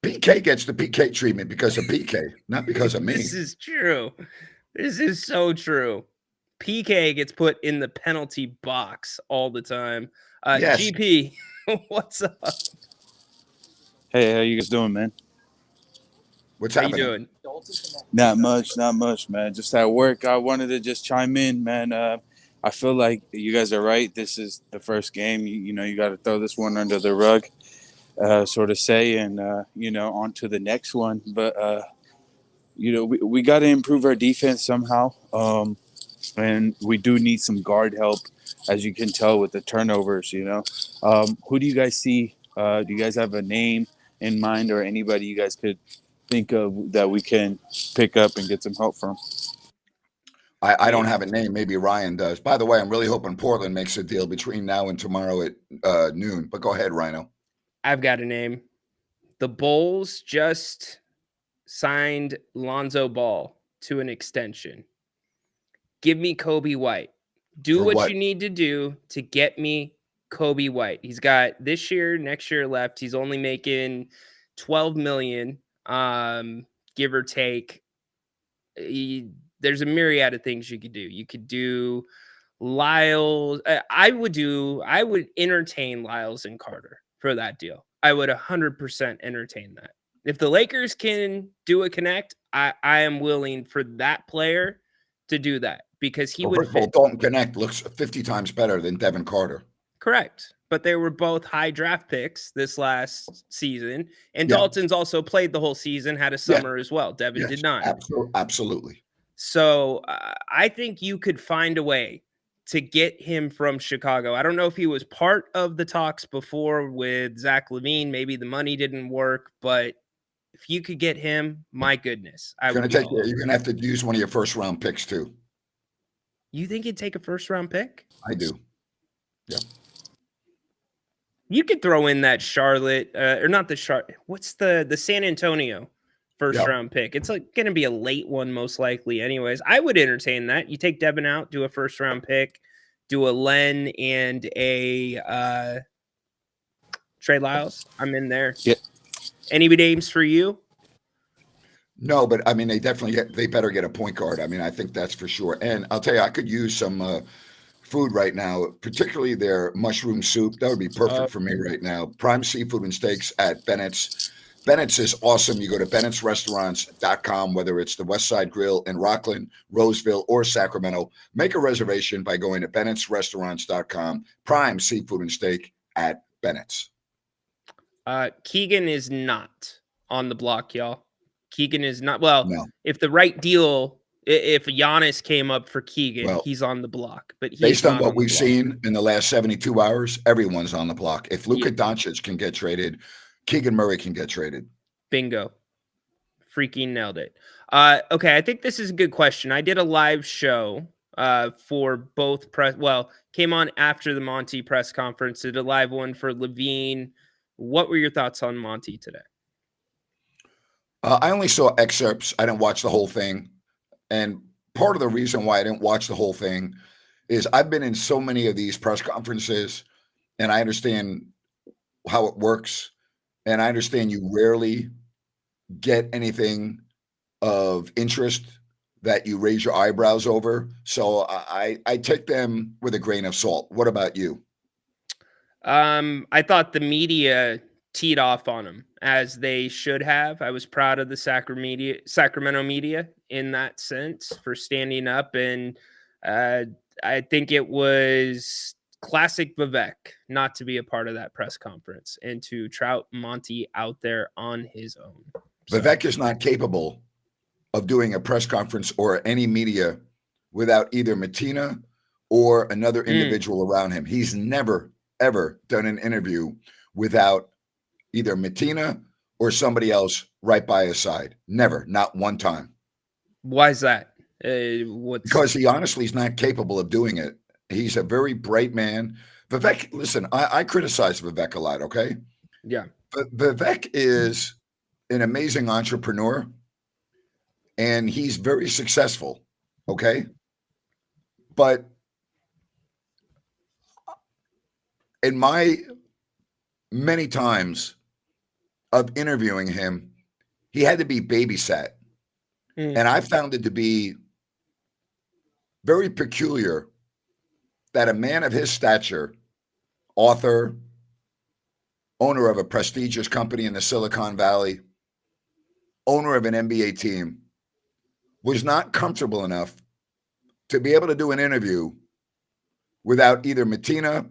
[SPEAKER 1] PK gets the PK treatment because of PK, not because of me.
[SPEAKER 2] This is true. This is so true. PK gets put in the penalty box all the time.
[SPEAKER 1] Yes.
[SPEAKER 2] GP, what's up?
[SPEAKER 9] Hey, how you guys doing, man?
[SPEAKER 1] What's
[SPEAKER 2] How
[SPEAKER 1] happening?
[SPEAKER 2] you doing?
[SPEAKER 9] Not much, man. Just at work. I wanted to just chime in, man. I feel like you guys are right. This is the first game. You know, you got to throw this one under the rug, sort of say, and on to the next one. But we got to improve our defense somehow, and we do need some guard help, as you can tell with the turnovers. Who do you guys see? Do you guys have a name in mind, or anybody you guys could think of that we can pick up and get some help from?
[SPEAKER 1] I don't have a name. Maybe Ryan does. By the way, I'm really hoping Portland makes a deal between now and tomorrow at noon. But go ahead, Ryno.
[SPEAKER 2] I've got a name. The Bulls just signed Lonzo Ball to an extension. Give me Kobe White. Do
[SPEAKER 1] For
[SPEAKER 2] what
[SPEAKER 1] what?
[SPEAKER 2] you need to do to get me Kobe White. He's got this year, next year left. He's only making $12 million, give or take. There's a myriad of things you could do. You could do Lyles. I would entertain Lyles and Carter for that deal. I would 100% entertain that. If the Lakers can do a connect, I am willing for that player to do that because he would
[SPEAKER 1] First of all,
[SPEAKER 2] fit.
[SPEAKER 1] Dalton Connect looks 50 times better than Devin Carter.
[SPEAKER 2] Correct. But they were both high draft picks this last season. And
[SPEAKER 1] Yeah.
[SPEAKER 2] Dalton's also played the whole season, had a summer as well. Devin did not.
[SPEAKER 1] Absolutely.
[SPEAKER 2] So I think you could find a way to get him from Chicago. I don't know if he was part of the talks before with Zach LaVine. Maybe the money didn't work, but if you could get him, my goodness,
[SPEAKER 1] You're going to have to use one of your first round picks too.
[SPEAKER 2] You think you'd take a first round pick?
[SPEAKER 1] I do. Yeah.
[SPEAKER 2] You could throw in that Charlotte or not the Charlotte. What's the San Antonio first round pick? It's like going to be a late one, most likely. Anyways, I would entertain that. You take Devin out, do a first round pick, do a Len and a Trey Lyles. I'm in there.
[SPEAKER 9] Yeah.
[SPEAKER 2] Any names for you?
[SPEAKER 1] No, but I mean, they better get a point guard. I mean, I think that's for sure. And I'll tell you, I could use some food right now, particularly their mushroom soup. That would be perfect for me right now. Prime seafood and steaks at Bennett's. Bennett's is awesome. You go to bennettsrestaurants.com, whether it's the West Side Grill in Rockland, Roseville, or Sacramento. Make a reservation by going to bennettsrestaurants.com. Prime seafood and steak at Bennett's.
[SPEAKER 2] Keegan is not on the block, y'all. Keegan is not. Well,
[SPEAKER 1] No.
[SPEAKER 2] If the right deal, if Giannis came up for Keegan, he's on the block. But
[SPEAKER 1] based on what we've seen in the last 72 hours, everyone's on the block. If Luka Doncic can get traded, Keegan Murray can get traded.
[SPEAKER 2] Bingo. Freaking nailed it. Okay, I think this is a good question. I did a live show for both press. Well, came on after the Monty press conference. Did a live one for LaVine. What were your thoughts on Monty today?
[SPEAKER 1] I only saw excerpts. I didn't watch the whole thing. And part of the reason why I didn't watch the whole thing is I've been in so many of these press conferences and I understand how it works. And I understand you rarely get anything of interest that you raise your eyebrows over. So I take them with a grain of salt. What about you?
[SPEAKER 2] I thought the media teed off on him as they should have. I was proud of the Sacramento media in that sense for standing up, and I think it was classic Vivek not to be a part of that press conference and to trout Monty out there on his own. So,
[SPEAKER 1] Vivek is not capable of doing a press conference or any media without either Matina or another individual around him. He's never, ever done an interview without either Matina or somebody else right by his side. Never, not one time.
[SPEAKER 2] why is that?
[SPEAKER 1] Because he honestly is not capable of doing it. He's a very bright man. Vivek, listen, I criticize Vivek a lot, okay?
[SPEAKER 2] Yeah.
[SPEAKER 1] But Vivek is an amazing entrepreneur, and he's very successful, okay? But in my many times of interviewing him, he had to be babysat. And I found it to be very peculiar that a man of his stature, author, owner of a prestigious company in the Silicon Valley, owner of an NBA team, was not comfortable enough to be able to do an interview without either Matina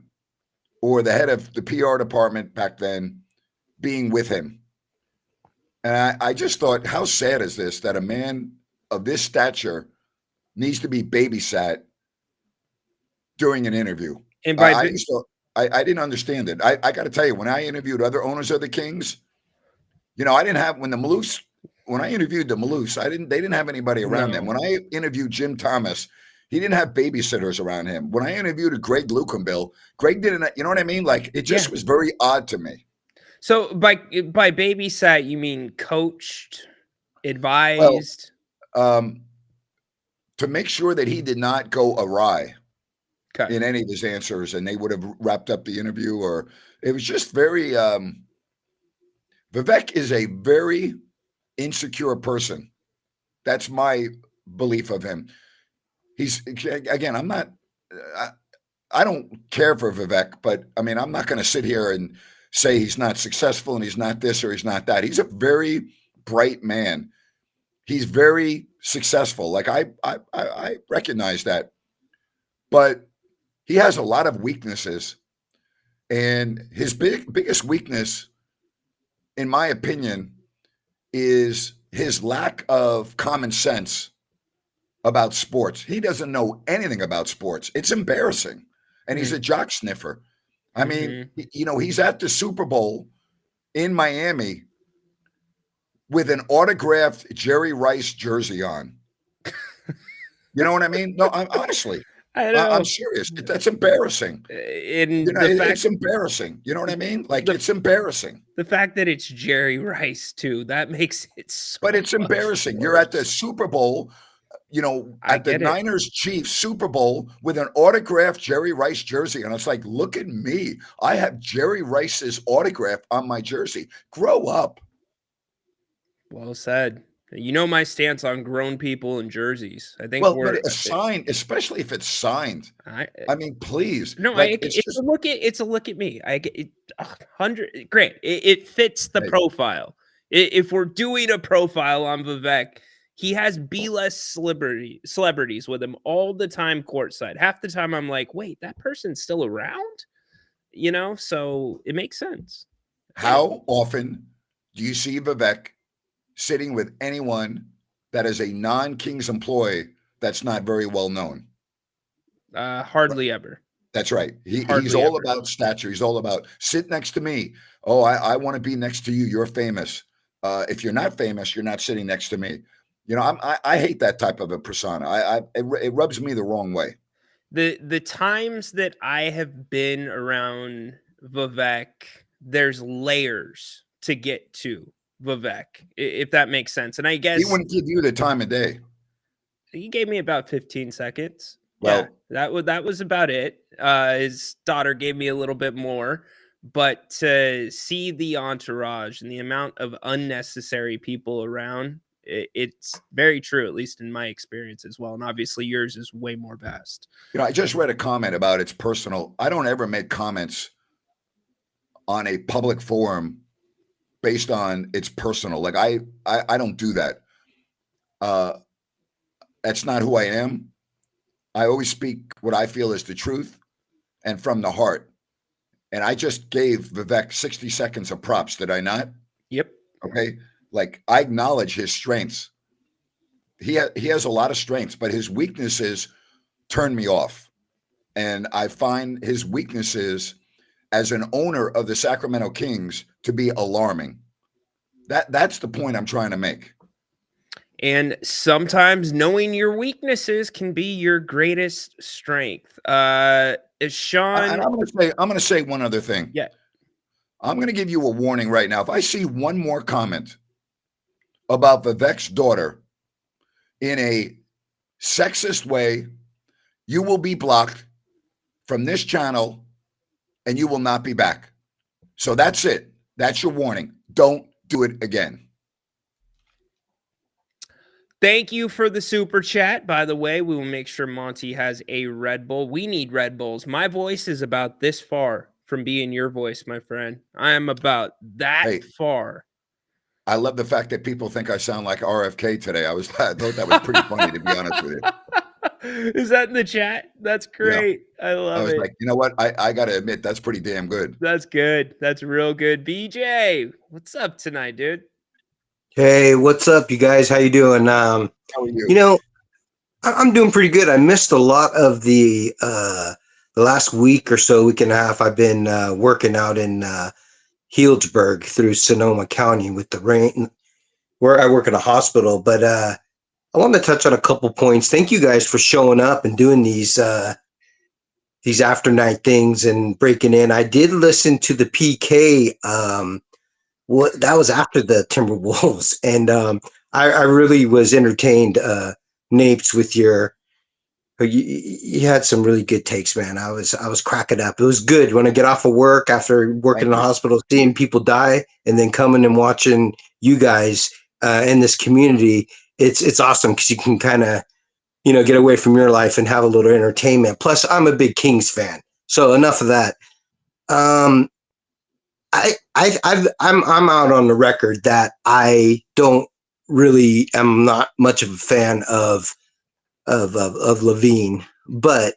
[SPEAKER 1] or the head of the PR department back then being with him. And I just thought, how sad is this that a man of this stature needs to be babysat during an interview?
[SPEAKER 2] And by
[SPEAKER 1] I didn't understand it. I got to tell you, when I interviewed other owners of the Kings, you know, I didn't have when I interviewed the Maloofs, they didn't have anybody around them. When I interviewed Jim Thomas, he didn't have babysitters around him. When I interviewed Greg Lukenbill, Greg didn't, you know what I mean? Like it just was very odd to me.
[SPEAKER 2] So by babysat, you mean coached, advised?
[SPEAKER 1] Well, to make sure that he did not go awry in any of his answers, and they would have wrapped up the interview, or it was just very Vivek is a very insecure person. That's my belief of him. He's, again, I'm not I don't care for Vivek, but I mean, I'm not going to sit here and say he's not successful and he's not this or he's not that. He's a very bright man. He's very successful. Like I recognize that, but he has a lot of weaknesses, and his biggest weakness, in my opinion, is his lack of common sense about sports. He doesn't know anything about sports. It's embarrassing, and he's a jock sniffer. I mean, you know, he's at the Super Bowl in Miami with an autographed Jerry Rice jersey on. You know what I mean? No, honestly, I'm serious. That's embarrassing. It's embarrassing. You know what I mean? Like it's embarrassing.
[SPEAKER 2] The fact that it's Jerry Rice too, that makes it so.
[SPEAKER 1] But it's embarrassing. You're at the Super Bowl, you know, at the Niners Chiefs Super Bowl with an autographed Jerry Rice jersey, and it's like, look at me. I have Jerry Rice's autograph on my jersey. Grow up.
[SPEAKER 2] Well said. You know my stance on grown people and jerseys. I think
[SPEAKER 1] but it's signed, especially if it's signed. I mean, please.
[SPEAKER 2] No, like, it's a look at me. I get 100. Great, it fits the profile. If we're doing a profile on Vivek, he has B-less celebrities with him all the time courtside. Half the time, I'm like, wait, that person's still around. You know, so it makes sense.
[SPEAKER 1] How often do you see Vivek sitting with anyone that is a non-Kings employee that's not very well known?
[SPEAKER 2] Hardly ever.
[SPEAKER 1] That's right. He's all about stature. He's all about sit next to me. Oh, I want to be next to you. You're famous. If you're not famous, you're not sitting next to me. You know, I hate that type of a persona. It rubs me the wrong way.
[SPEAKER 2] The times that I have been around Vivek, there's layers to get to Vivek, if that makes sense. And I guess
[SPEAKER 1] he wouldn't give you the time of day.
[SPEAKER 2] He gave me about 15 seconds.
[SPEAKER 1] Well,
[SPEAKER 2] yeah, that was about it. His daughter gave me a little bit more, but to see the entourage and the amount of unnecessary people around, It's very true, at least in my experience as well. And obviously yours is way more vast.
[SPEAKER 1] I just read a comment about it's personal. I don't ever make comments on a public forum based on it's personal. Like I don't do that. That's not who I am. I always speak what I feel is the truth and from the heart. And I just gave Vivek 60 seconds of props, did I not?
[SPEAKER 2] Yep.
[SPEAKER 1] Okay. Like I acknowledge his strengths. He has a lot of strengths, but his weaknesses turn me off. And I find his weaknesses as an owner of the Sacramento Kings to be alarming. That's the point I'm trying to make.
[SPEAKER 2] And sometimes knowing your weaknesses can be your greatest strength. Sean,
[SPEAKER 1] And I'm going to say one other thing.
[SPEAKER 2] Yeah.
[SPEAKER 1] I'm going to give you a warning right now. If I see one more comment about Vivek's daughter in a sexist way, you will be blocked from this channel and you will not be back. So that's it. That's your warning. Don't do it again.
[SPEAKER 2] Thank you for the super chat. By the way, we will make sure Monty has a Red Bull. We need Red Bulls. My voice is about this far from being your voice, my friend. I am about that far.
[SPEAKER 1] I love the fact that people think I sound like RFK today. I thought that was pretty funny, to be honest with you.
[SPEAKER 2] Is that in the chat? That's great. Yeah. I love it. I was
[SPEAKER 1] like, you know what? I got to admit, that's pretty damn good.
[SPEAKER 2] That's good. That's real good. BJ, what's up tonight, dude?
[SPEAKER 7] Hey, what's up, you guys? How you doing?
[SPEAKER 1] How are you?
[SPEAKER 7] You know, I'm doing pretty good. I missed a lot of the last week or so, week and a half. I've been working out in Healdsburg through Sonoma County with the rain, where I work in a hospital. But I want to touch on a couple points. Thank you guys for showing up and doing these after night things and breaking in. I did listen to the PK. That was after the Timberwolves, and I really was entertained, Napes, with you had some really good takes, man. I was cracking up. It was good when I get off of work after working in the hospital, seeing people die, and then coming and watching you guys in this community. It's awesome because you can kind of get away from your life and have a little entertainment. Plus, I'm a big Kings fan, so enough of that. I'm out on the record that I am not much of a fan of LaVine, but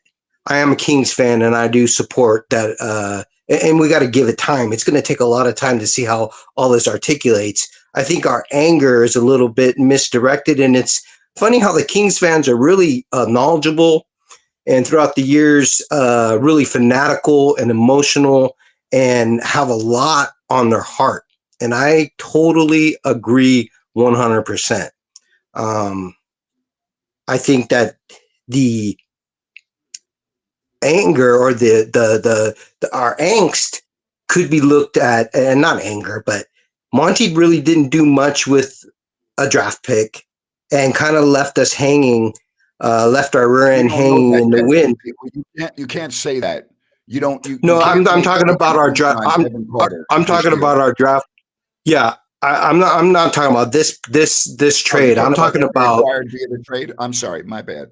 [SPEAKER 7] I am a Kings fan and I do support that. And we got to give it time. It's going to take a lot of time to see how all this articulates. I think our anger is a little bit misdirected, and it's funny how the Kings fans are really knowledgeable and throughout the years, really fanatical and emotional and have a lot on their heart. And I totally agree 100%. I think that the anger or our angst could be looked at, and not anger, but Monty really didn't do much with a draft pick and kind of left us hanging, left our rear end hanging in the wind.
[SPEAKER 1] You can't say that. You don't.
[SPEAKER 7] I'm talking about our draft. I'm talking about our draft. Yeah, I'm not talking about this trade. I'm talking about
[SPEAKER 1] the trade. I'm sorry, my bad.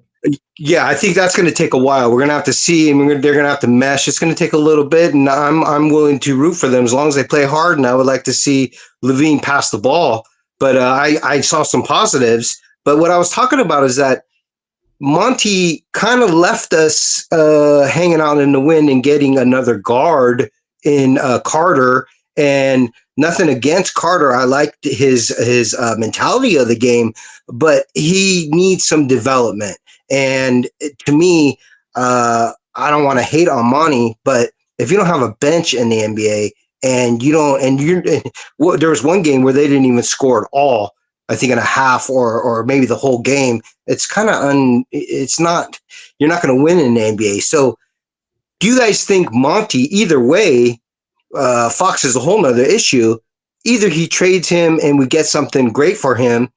[SPEAKER 7] Yeah, I think that's going to take a while. We're going to have to see, and they're going to have to mesh. It's going to take a little bit, and I'm willing to root for them as long as they play hard. And I would like to see LaVine pass the ball. But I saw some positives. But what I was talking about is that Monty kind of left us hanging out in the wind and getting another guard in Carter. And nothing against Carter. I liked his mentality of the game, but he needs some development. And to me, I don't want to hate on Monty, but if you don't have a bench in the NBA and there was one game where they didn't even score at all, I think in a half or maybe the whole game, it's kind of you're not going to win in the NBA. So do you guys think Monty, either way, Fox is a whole nother issue. Either he trades him and we get something great for him,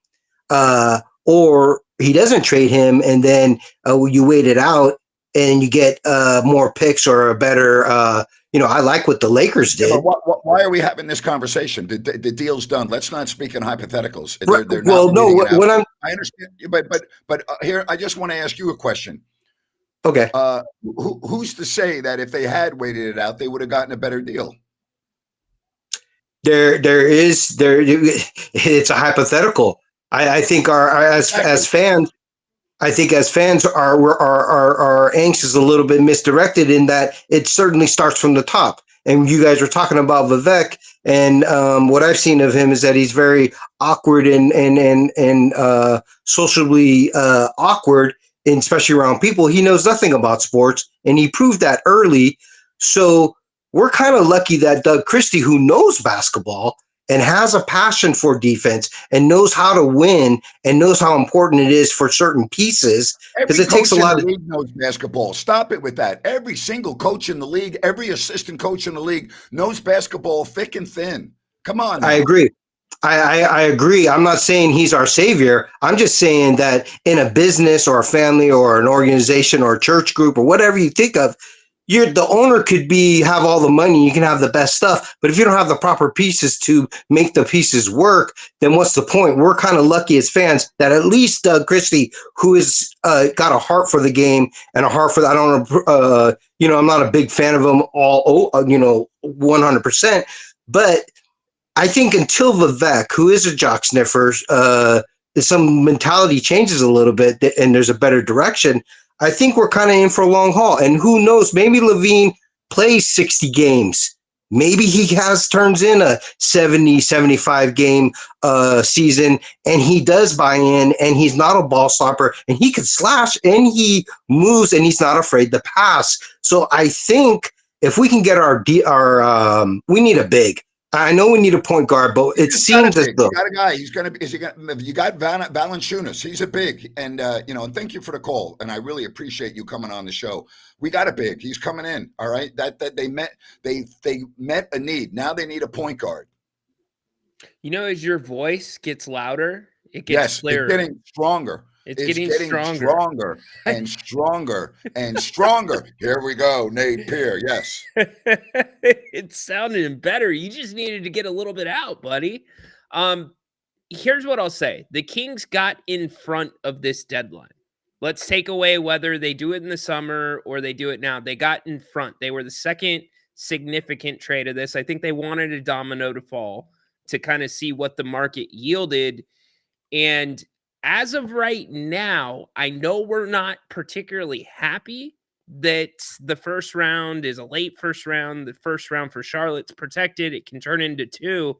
[SPEAKER 7] or he doesn't trade him and then you wait it out and you get more picks or a better, I like what the Lakers
[SPEAKER 1] Yeah,
[SPEAKER 7] did.
[SPEAKER 1] but why are we having this conversation? The deal's done. Let's not speak in hypotheticals. They're
[SPEAKER 7] Well,
[SPEAKER 1] not
[SPEAKER 7] no,
[SPEAKER 1] meeting it out.
[SPEAKER 7] what I'm
[SPEAKER 1] I understand, but here I just want to ask you a question.
[SPEAKER 7] okay.
[SPEAKER 1] Who's to say that if they had waited it out, they would have gotten a better deal?
[SPEAKER 7] It's a hypothetical. I think as fans, I think as fans are anxious, a little bit misdirected in that it certainly starts from the top. And you guys were talking about Vivek, and what I've seen of him is that he's very awkward and socially awkward, and especially around people. He knows nothing about sports, and he proved that early. So we're kind of lucky that Doug Christie, who knows basketball and has a passion for defense and knows how to win and knows how important it is for certain pieces, because it takes a lot of
[SPEAKER 1] league knows basketball. Stop it with that. Every single coach in the league, every assistant coach in the league knows basketball thick and thin. Come on now.
[SPEAKER 7] I agree. I agree. I'm not saying he's our savior. I'm just saying that in a business or a family or an organization or a church group or whatever you think of, the owner could have all the money, you can have the best stuff, but if you don't have the proper pieces to make the pieces work, then what's the point? We're kind of lucky as fans that at least Doug Christie, who has got a heart for the game and a heart for I don't I'm not a big fan of him 100%, but I think until Vivek, who is a jock sniffer, some mentality changes a little bit and there's a better direction, I think we're kind of in for a long haul. And who knows, maybe LaVine plays 60 games. Maybe he turns in a 70, 75 game season, and he does buy in, and he's not a ball stopper, and he can slash, and he moves, and he's not afraid to pass. So I think if we can get we need a big. I know we need a point guard, but it seems as though
[SPEAKER 1] you got a guy. He's going to be. Is he going? You got Valanciunas. He's a big, and and thank you for the call, and I really appreciate you coming on the show. We got a big. He's coming in. All right. That they met a need. Now they need a point guard.
[SPEAKER 2] As your voice gets louder, it gets clearer.
[SPEAKER 1] It's getting stronger.
[SPEAKER 2] It's getting
[SPEAKER 1] stronger and stronger and stronger. Here we go, Nate Peer. Yes.
[SPEAKER 2] It's sounding better. You just needed to get a little bit out, buddy. Here's what I'll say. The Kings got in front of this deadline. Let's take away whether they do it in the summer or they do it now. They got in front. They were the second significant trade of this. I think they wanted a domino to fall to kind of see what the market yielded. And as of right now, I know we're not particularly happy that the first round is a late first round. The first round for Charlotte's protected. It can turn into 2.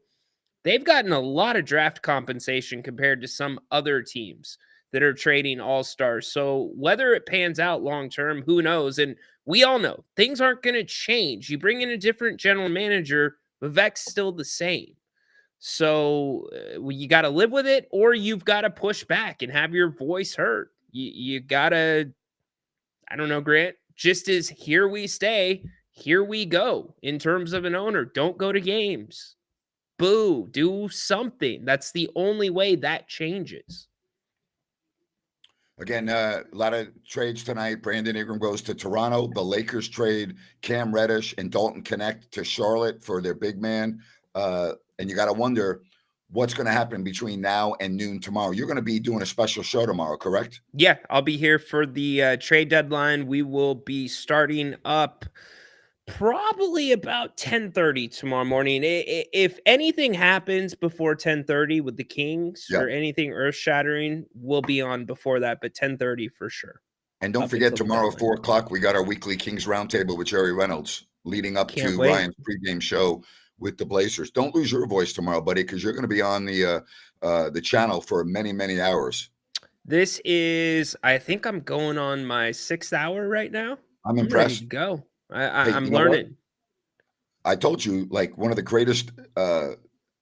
[SPEAKER 2] They've gotten a lot of draft compensation compared to some other teams that are trading all-stars. So whether it pans out long-term, who knows? And we all know things aren't going to change. You bring in a different general manager, Vivek's still the same. So you got to live with it, or you've got to push back and have your voice heard. You got to, I don't know, Grant, just as here we stay, here we go in terms of an owner. Don't go to games. Boo, do something. That's the only way that changes.
[SPEAKER 1] Again, a lot of trades tonight. Brandon Ingram goes to Toronto. The Lakers trade Cam Reddish and Dalton Connect to Charlotte for their big man. And you got to wonder what's going to happen between now and noon tomorrow. You're going to be doing a special show tomorrow, correct?
[SPEAKER 2] Yeah, I'll be here for the trade deadline. We will be starting up probably about 10:30 tomorrow morning. If anything happens before 10:30 with the Kings or anything earth-shattering, we'll be on before that, but 10:30 for sure.
[SPEAKER 1] And don't forget, tomorrow, 4 o'clock, we got our weekly Kings Roundtable with Jerry Reynolds leading up to Ryan's pregame show with the Blazers. Don't lose your voice tomorrow, buddy, because you're going to be on the channel for many, many hours.
[SPEAKER 2] This is, I think I'm going on my 6th hour right now.
[SPEAKER 1] I'm impressed.
[SPEAKER 2] Ready to go. I'm learning.
[SPEAKER 1] I told you, like, one of the greatest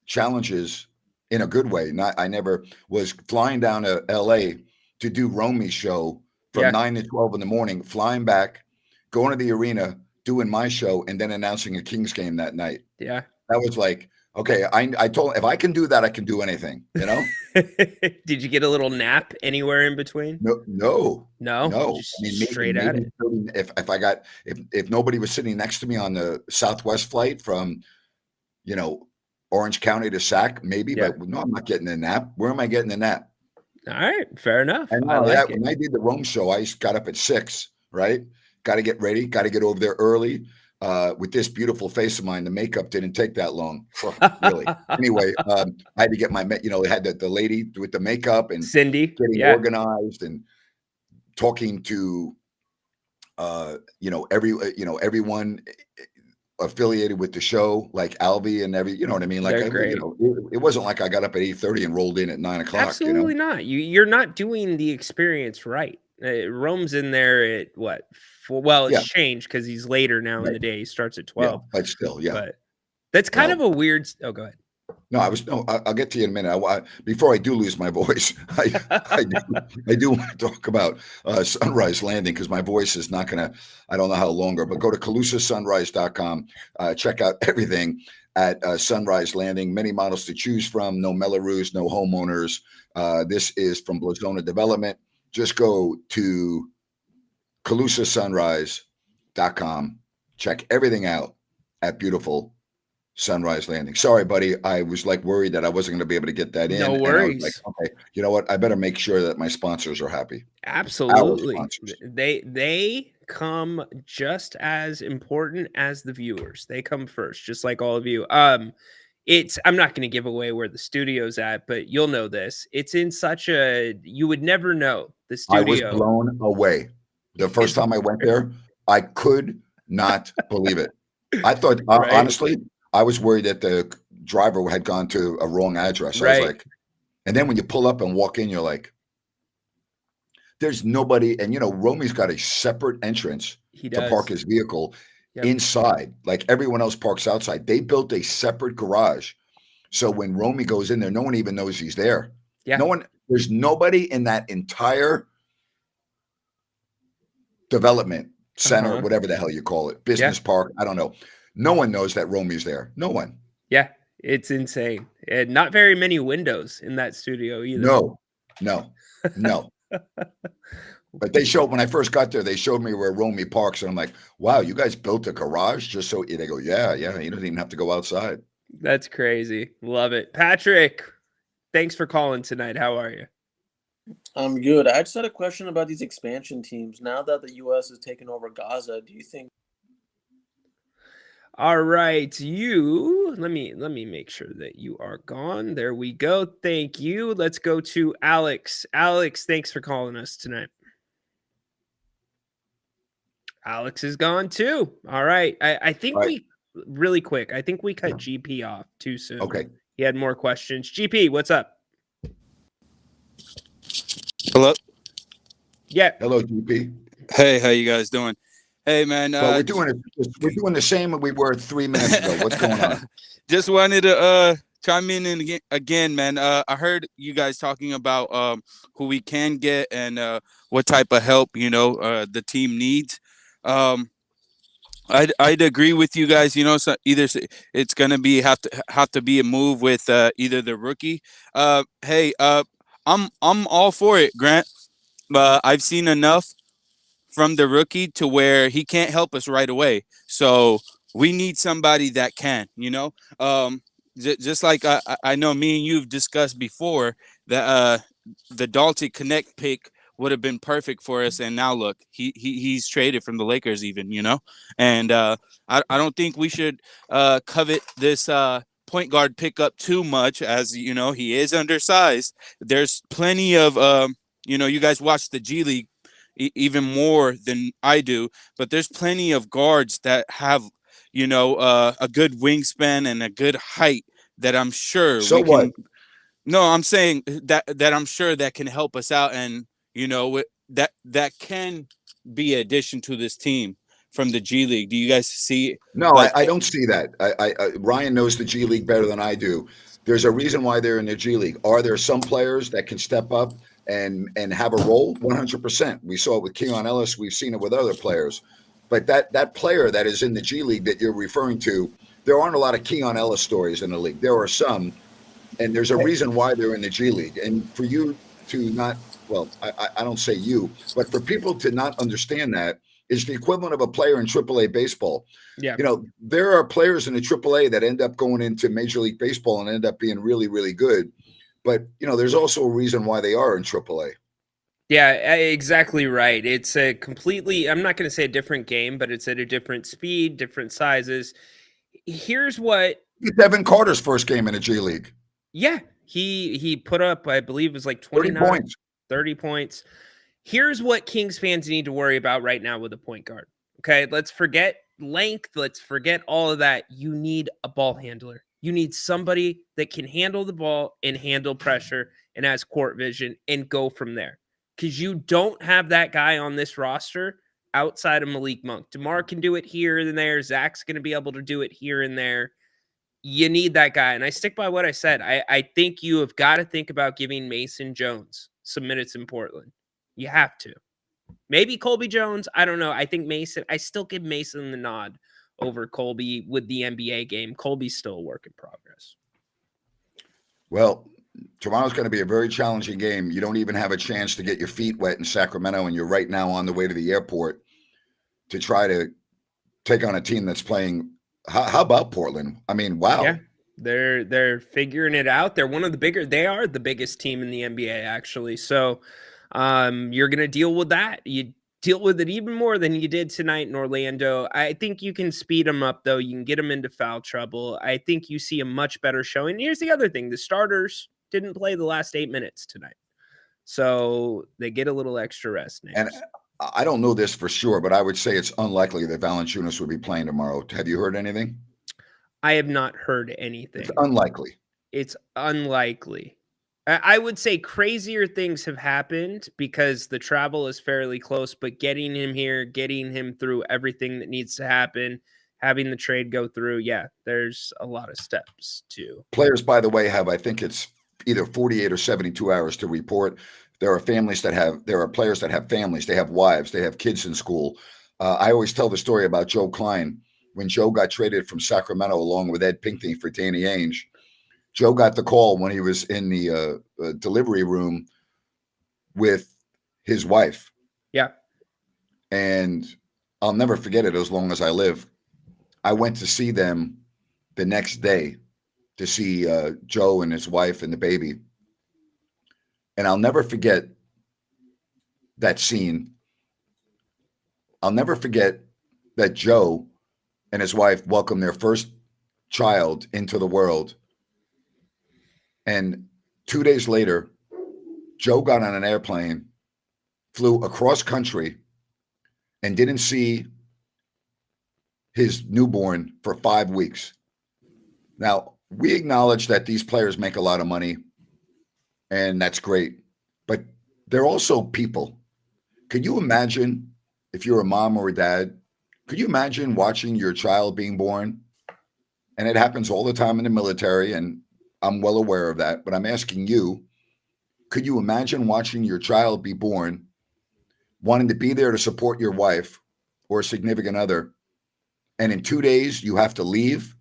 [SPEAKER 1] challenges in a good way. I never was flying down to LA to do Romy's show from 9 to 12 in the morning, flying back, going to the arena, doing my show, and then announcing a Kings game that night.
[SPEAKER 2] Yeah.
[SPEAKER 1] That was like, Okay, I told him if I can do that, I can do anything. You know?
[SPEAKER 2] Did you get a little nap anywhere in between?
[SPEAKER 1] No.
[SPEAKER 2] No,
[SPEAKER 1] I
[SPEAKER 2] just
[SPEAKER 1] mean,
[SPEAKER 2] straight at it.
[SPEAKER 1] 30, if nobody was sitting next to me on the Southwest flight from, Orange County to Sac, maybe,
[SPEAKER 2] Yeah.
[SPEAKER 1] but no, I'm not getting a nap. Where am I getting a nap?
[SPEAKER 2] All right, fair enough.
[SPEAKER 1] And
[SPEAKER 2] I like it.
[SPEAKER 1] when I did the Rome show, I got up at 6, right? Got to get ready, got to get over there early. With this beautiful face of mine, the makeup didn't take that long, really. Anyway, I had to get my, I had the lady with the makeup and
[SPEAKER 2] Cindy,
[SPEAKER 1] getting
[SPEAKER 2] yeah,
[SPEAKER 1] organized and talking to, everyone affiliated with the show, like Alvy and you know what I mean? Like,
[SPEAKER 2] they're great.
[SPEAKER 1] it wasn't like I got up at 8:30 and rolled in at 9:00.
[SPEAKER 2] Absolutely not. You're not doing the experience right. Rome's in there at what? Well, it's changed because he's later now in the day. He starts at 12.
[SPEAKER 1] Yeah, but still, yeah.
[SPEAKER 2] But that's kind of a weird. Oh, go ahead.
[SPEAKER 1] No, I'll get to you in a minute. Before I do lose my voice, I do want to talk about Sunrise Landing because my voice is not going to, I don't know how longer, but go to CalusaSunrise.com. Check out everything at Sunrise Landing. Many models to choose from. No Melrose, no homeowners. This is from Blazona Development. Just go to CalusaSunrise.com. Check everything out at beautiful Sunrise Landing. Sorry, buddy. I was worried that I wasn't going to be able to get that in.
[SPEAKER 2] No worries.
[SPEAKER 1] Okay, you know what? I better make sure that my sponsors are happy.
[SPEAKER 2] Absolutely. They come just as important as the viewers. They come first, just like all of you. I'm not going to give away where the studio's at, but you'll know this. It's in you would never know the studio.
[SPEAKER 1] I was blown away. The first time I went there, I could not believe it. I thought, honestly, I was worried that the driver had gone to a wrong address. I was like, and then when you pull up and walk in, you're like, there's nobody. And, Romy's got a separate entrance to park his vehicle inside. Like everyone else parks outside. They built a separate garage. So when Romy goes in there, no one even knows he's there.
[SPEAKER 2] Yeah.
[SPEAKER 1] There's nobody in that entire development center, whatever the hell you call it, business park. I don't know. No one knows that Romy's there. No one.
[SPEAKER 2] Yeah, it's insane. And not very many windows in that studio either.
[SPEAKER 1] No. But when I first got there, they showed me where Romy parks. And I'm like, wow, you guys built a garage just so they go, yeah. He doesn't even have to go outside.
[SPEAKER 2] That's crazy. Love it. Patrick, thanks for calling tonight. How are you?
[SPEAKER 10] I'm good. I just had a question about these expansion teams. Now that the U.S. has taken over Gaza, do you think?
[SPEAKER 2] All right, let me make sure that you are gone. There we go. Thank you. Let's go to Alex. Alex, thanks for calling us tonight. Alex is gone too. All right. I think really quick, I think we cut GP off too soon.
[SPEAKER 1] Okay.
[SPEAKER 2] He had more questions. GP, what's up?
[SPEAKER 9] Hello.
[SPEAKER 2] Yeah.
[SPEAKER 1] Hello, GP.
[SPEAKER 9] Hey, how you guys doing? Hey, man.
[SPEAKER 1] Well, we're doing the same we were 3 minutes ago. What's going on?
[SPEAKER 9] Just wanted to chime in again, man. I heard you guys talking about who we can get and what type of help the team needs. I'd agree with you guys. So either it's gonna have to be a move with either the rookie. Hey, I'm all for it, Grant. I've seen enough from the rookie to where he can't help us right away. So we need somebody that can, just like I know me and you've discussed before that the Dalton Connect pick would have been perfect for us. And now look, he's traded from the Lakers even, and I don't think we should covet this point guard pickup too much as, he is undersized. There's plenty of, you guys watch the G League even more than I do, but there's plenty of guards that have, a good wingspan and a good height that I'm sure No, I'm saying that I'm sure that can help us out, and that can be an addition to this team from the G League. Do you guys see?
[SPEAKER 1] No, I don't see that. Ryan knows the G League better than I do. There's a reason why they're in the G League. Are there some players that can step up and have a role? 100%. We saw it with Keon Ellis. We've seen it with other players. But that player that is in the G League that you're referring to, there aren't a lot of Keon Ellis stories in the league. There are some, and there's a reason why they're in the G League. And for you to not, well, I don't say you, but for people to not understand that is the equivalent of a player in AAA baseball.
[SPEAKER 2] Yeah.
[SPEAKER 1] You know, there are players in the AAA that end up going into Major League Baseball and end up being really, really good. But, you know, there's also a reason why they are in AAA.
[SPEAKER 2] Yeah, exactly right. It's a completely, I'm not going to say a different game, but it's at a different speed, different sizes. Here's what.
[SPEAKER 1] Devin Carter's first game in the G League.
[SPEAKER 2] Yeah, he put up, I believe it was like 29,
[SPEAKER 1] 30 points.
[SPEAKER 2] 30 points. Here's what Kings fans need to worry about right now with a point guard. Okay, let's forget length. Let's forget all of that. You need a ball handler. You need somebody that can handle the ball and handle pressure and has court vision and go from there. Because you don't have that guy on this roster outside of Malik Monk. DeMar can do it here and there. Zach's going to be able to do it here and there. You need that guy. And I stick by what I said. I think you have got to think about giving Mason Jones some minutes in Portland. You have to. Maybe Colby Jones. I don't know. I think Mason, I still give Mason the nod over Colby with the NBA game. Colby's still a work in progress.
[SPEAKER 1] Well, tomorrow's going to be a very challenging game. You don't even have a chance to get your feet wet in Sacramento, and you're right now on the way to the airport to try to take on a team that's playing. How about Portland? I mean, wow.
[SPEAKER 2] Yeah, they're figuring it out. They're one of the bigger. They are the biggest team in the NBA, actually. So you're going to deal with that. You deal with it even more than you did tonight in Orlando. I think you can speed them up, though. You can get them into foul trouble. I think you see a much better showing. And here's the other thing. The starters didn't play the last 8 minutes tonight. So they get a little extra rest now.
[SPEAKER 1] And I don't know this for sure, but I would say it's unlikely that Valanciunas would be playing tomorrow. Have you heard anything?
[SPEAKER 2] I have not heard anything.
[SPEAKER 1] It's unlikely.
[SPEAKER 2] It's unlikely. I would say crazier things have happened because the travel is fairly close, but getting him here, getting him through everything that needs to happen, having the trade go through, yeah, there's a lot of steps too.
[SPEAKER 1] Players, by the way, have, I think it's either 48 or 72 hours to report. There are players that have families, they have wives, they have kids in school. I always tell the story about Joe Klein. When Joe got traded from Sacramento along with Ed Pinckney for Danny Ainge, Joe got the call when he was in the delivery room with his wife.
[SPEAKER 2] Yeah.
[SPEAKER 1] And I'll never forget it as long as I live. I went to see them the next day to see Joe and his wife and the baby. And I'll never forget that scene. I'll never forget that Joe and his wife welcomed their first child into the world. And 2 days later, Joe got on an airplane, flew across country, and didn't see his newborn for 5 weeks. Now, we acknowledge that these players make a lot of money, and that's great. But they're also people. Could you imagine if you're a mom or a dad, could you imagine watching your child being born? And it happens all the time in the military, and I'm well aware of that, but I'm asking you, could you imagine watching your child be born, wanting to be there to support your wife or a significant other, and in 2 days you have to leave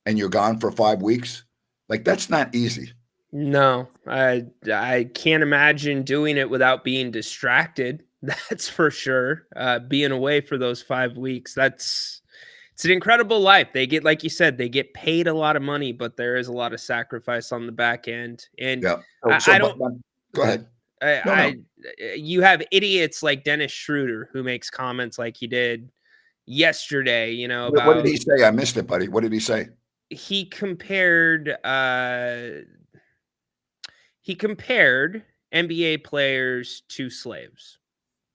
[SPEAKER 1] and you're gone for 5 weeks? Like, that's not easy.
[SPEAKER 2] No, I can't imagine doing it without being distracted. That's for sure. Being away for those 5 weeks, it's an incredible life. They get, like you said, they get paid a lot of money, but there is a lot of sacrifice on the back end. And
[SPEAKER 1] yeah.
[SPEAKER 2] I don't.
[SPEAKER 1] Go ahead.
[SPEAKER 2] You have idiots like Dennis Schroeder who makes comments like he did yesterday. You know, about,
[SPEAKER 1] what did he say? I missed it, buddy. What did he say?
[SPEAKER 2] He compared. He compared NBA players to slaves.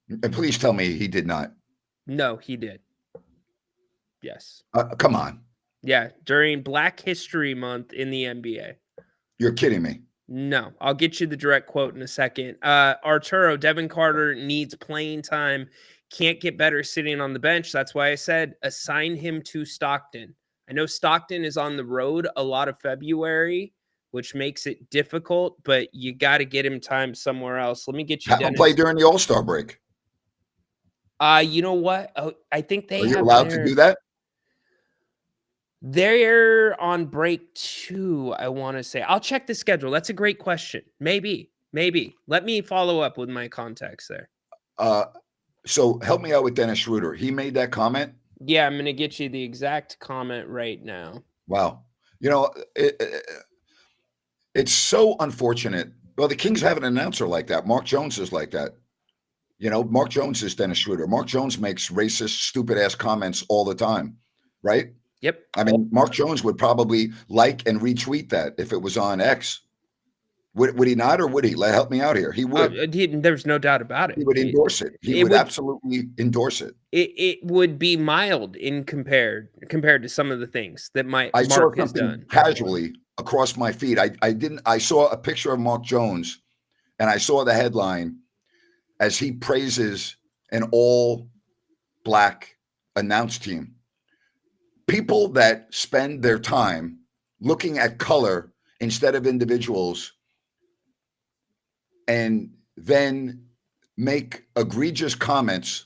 [SPEAKER 1] And please tell me he did not.
[SPEAKER 2] No, he did. Yes.
[SPEAKER 1] Come on.
[SPEAKER 2] Yeah, during Black History Month in the NBA.
[SPEAKER 1] You're kidding me.
[SPEAKER 2] No, I'll get you the direct quote in a second. Arturo, Devin Carter needs playing time. Can't get better sitting on the bench. That's why I said assign him to Stockton. I know Stockton is on the road a lot of February, which makes it difficult, but you got to get him time somewhere else. Let me get you.
[SPEAKER 1] Have him play during the All-Star break.
[SPEAKER 2] You know what? Oh, I think they
[SPEAKER 1] are you allowed to do that?
[SPEAKER 2] They're on break 2, I want to say. I'll check the schedule. That's a great question. Maybe. Let me follow up with my contacts there.
[SPEAKER 1] So help me out with Dennis Schroeder. He made that comment.
[SPEAKER 2] Yeah, I'm going to get you the exact comment right now.
[SPEAKER 1] Wow. You know, it's so unfortunate. Well, the Kings have an announcer like that. Mark Jones is like that. You know, Mark Jones is Dennis Schroeder. Mark Jones makes racist, stupid-ass comments all the time, right?
[SPEAKER 2] Yep.
[SPEAKER 1] I mean, Mark Jones would probably like and retweet that if it was on X. Would he not, or would he? Help me out here. He would.
[SPEAKER 2] There's no doubt about it.
[SPEAKER 1] He would endorse it. He would absolutely endorse it.
[SPEAKER 2] It would be mild in compared to some of the things that Mark has done
[SPEAKER 1] casually across my feed. I saw a picture of Mark Jones, and I saw the headline as he praises an all-black announce team. People that spend their time looking at color instead of individuals and then make egregious comments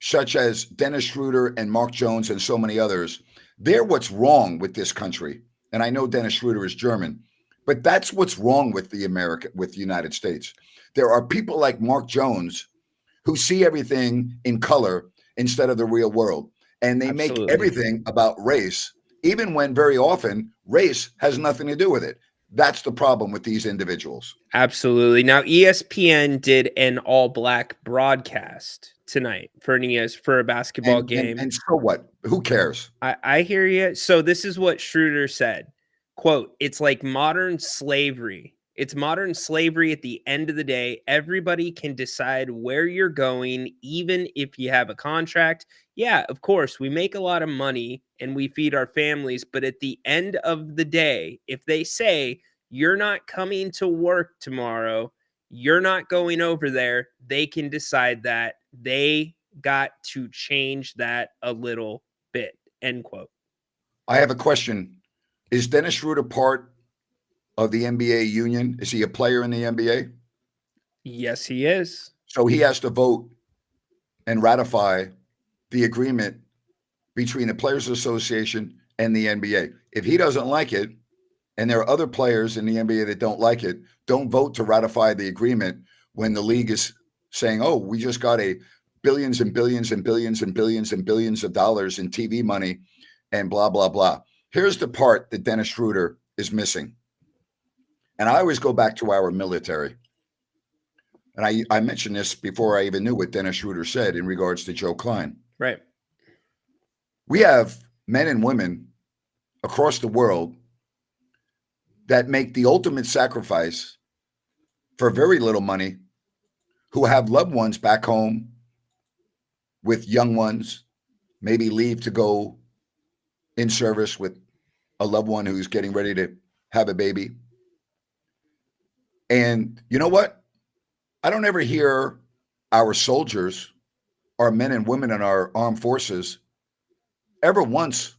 [SPEAKER 1] such as Dennis Schroeder and Mark Jones and so many others. They're what's wrong with this country. And I know Dennis Schroeder is German, but that's what's wrong with the United States. There are people like Mark Jones who see everything in color instead of the real world. And they make everything about race, even when very often race has nothing to do with it. That's the problem with these individuals.
[SPEAKER 2] Absolutely. Now, ESPN did an all-black broadcast tonight for a basketball game.
[SPEAKER 1] And so what? Who cares?
[SPEAKER 2] I hear you. So this is what Schroeder said. Quote, "It's like modern slavery. It's modern slavery at the end of the day. Everybody can decide where you're going, even if you have a contract. Yeah, of course, we make a lot of money and we feed our families. But at the end of the day, if they say you're not coming to work tomorrow, you're not going over there, they can decide that. They got to change that a little bit." End quote.
[SPEAKER 1] I have a question. Is Dennis Schroeder part of the NBA union? Is he a player in the NBA?
[SPEAKER 2] Yes, he is.
[SPEAKER 1] So he has to vote and ratify the agreement between the Players Association and the NBA. If he doesn't like it, and there are other players in the NBA that don't like it, don't vote to ratify the agreement when the league is saying, oh, we just got a billions and billions and billions and billions and billions of dollars in TV money and blah, blah, blah. Here's the part that Dennis Schroeder is missing. And I always go back to our military. And I mentioned this before I even knew what Dennis Schroeder said in regards to Joe Klein.
[SPEAKER 2] Right.
[SPEAKER 1] We have men and women across the world that make the ultimate sacrifice for very little money, who have loved ones back home with young ones, maybe leave to go in service with a loved one who's getting ready to have a baby. And you know what? I don't ever hear our soldiers, our men and women in our armed forces, ever once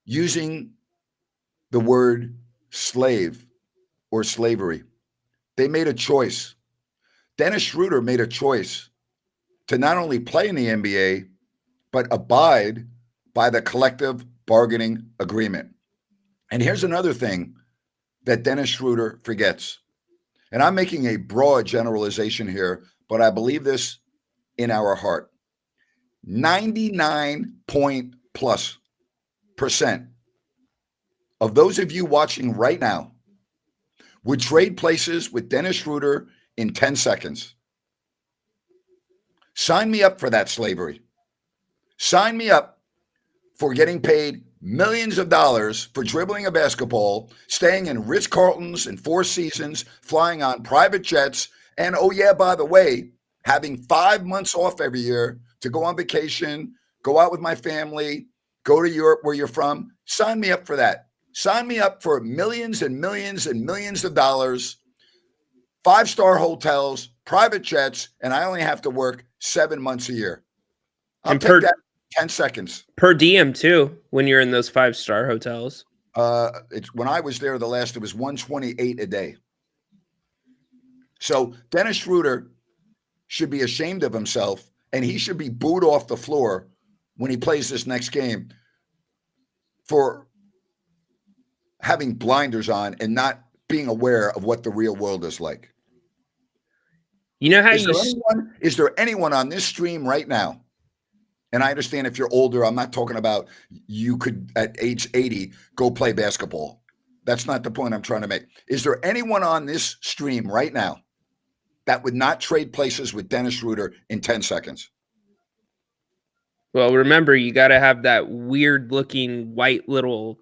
[SPEAKER 1] using the word slave or slavery. They made a choice. Dennis Schroeder made a choice to not only play in the NBA, but abide by the collective bargaining agreement. And here's another thing that Dennis Schroeder forgets. And I'm making a broad generalization here, but I believe this in our heart. 99% of those of you watching right now would trade places with Dennis Schroeder in 10 seconds. Sign me up for that slavery. Sign me up for getting paid millions of dollars for dribbling a basketball, staying in Ritz-Carltons and Four Seasons, flying on private jets, and oh yeah, by the way, having 5 months off every year to go on vacation, go out with my family, go to Europe where you're from. Sign me up for that. Sign me up for millions and millions and millions of dollars, 5-star hotels, private jets, and I only have to work 7 months a year. I'll take that 10 seconds.
[SPEAKER 2] Per diem too, when you're in those 5-star hotels.
[SPEAKER 1] It's when I was there, it was $128 a day. So Dennis Schroeder should be ashamed of himself, and he should be booed off the floor when he plays this next game. for having blinders on and not being aware of what the real world is like.
[SPEAKER 2] You know how
[SPEAKER 1] Is there anyone on this stream right now? And I understand if you're older, I'm not talking about you could at age 80 go play basketball. That's not the point I'm trying to make. Is there anyone on this stream right now that would not trade places with Dennis Schroeder in 10 seconds?
[SPEAKER 2] Well, remember, you got to have that weird looking white little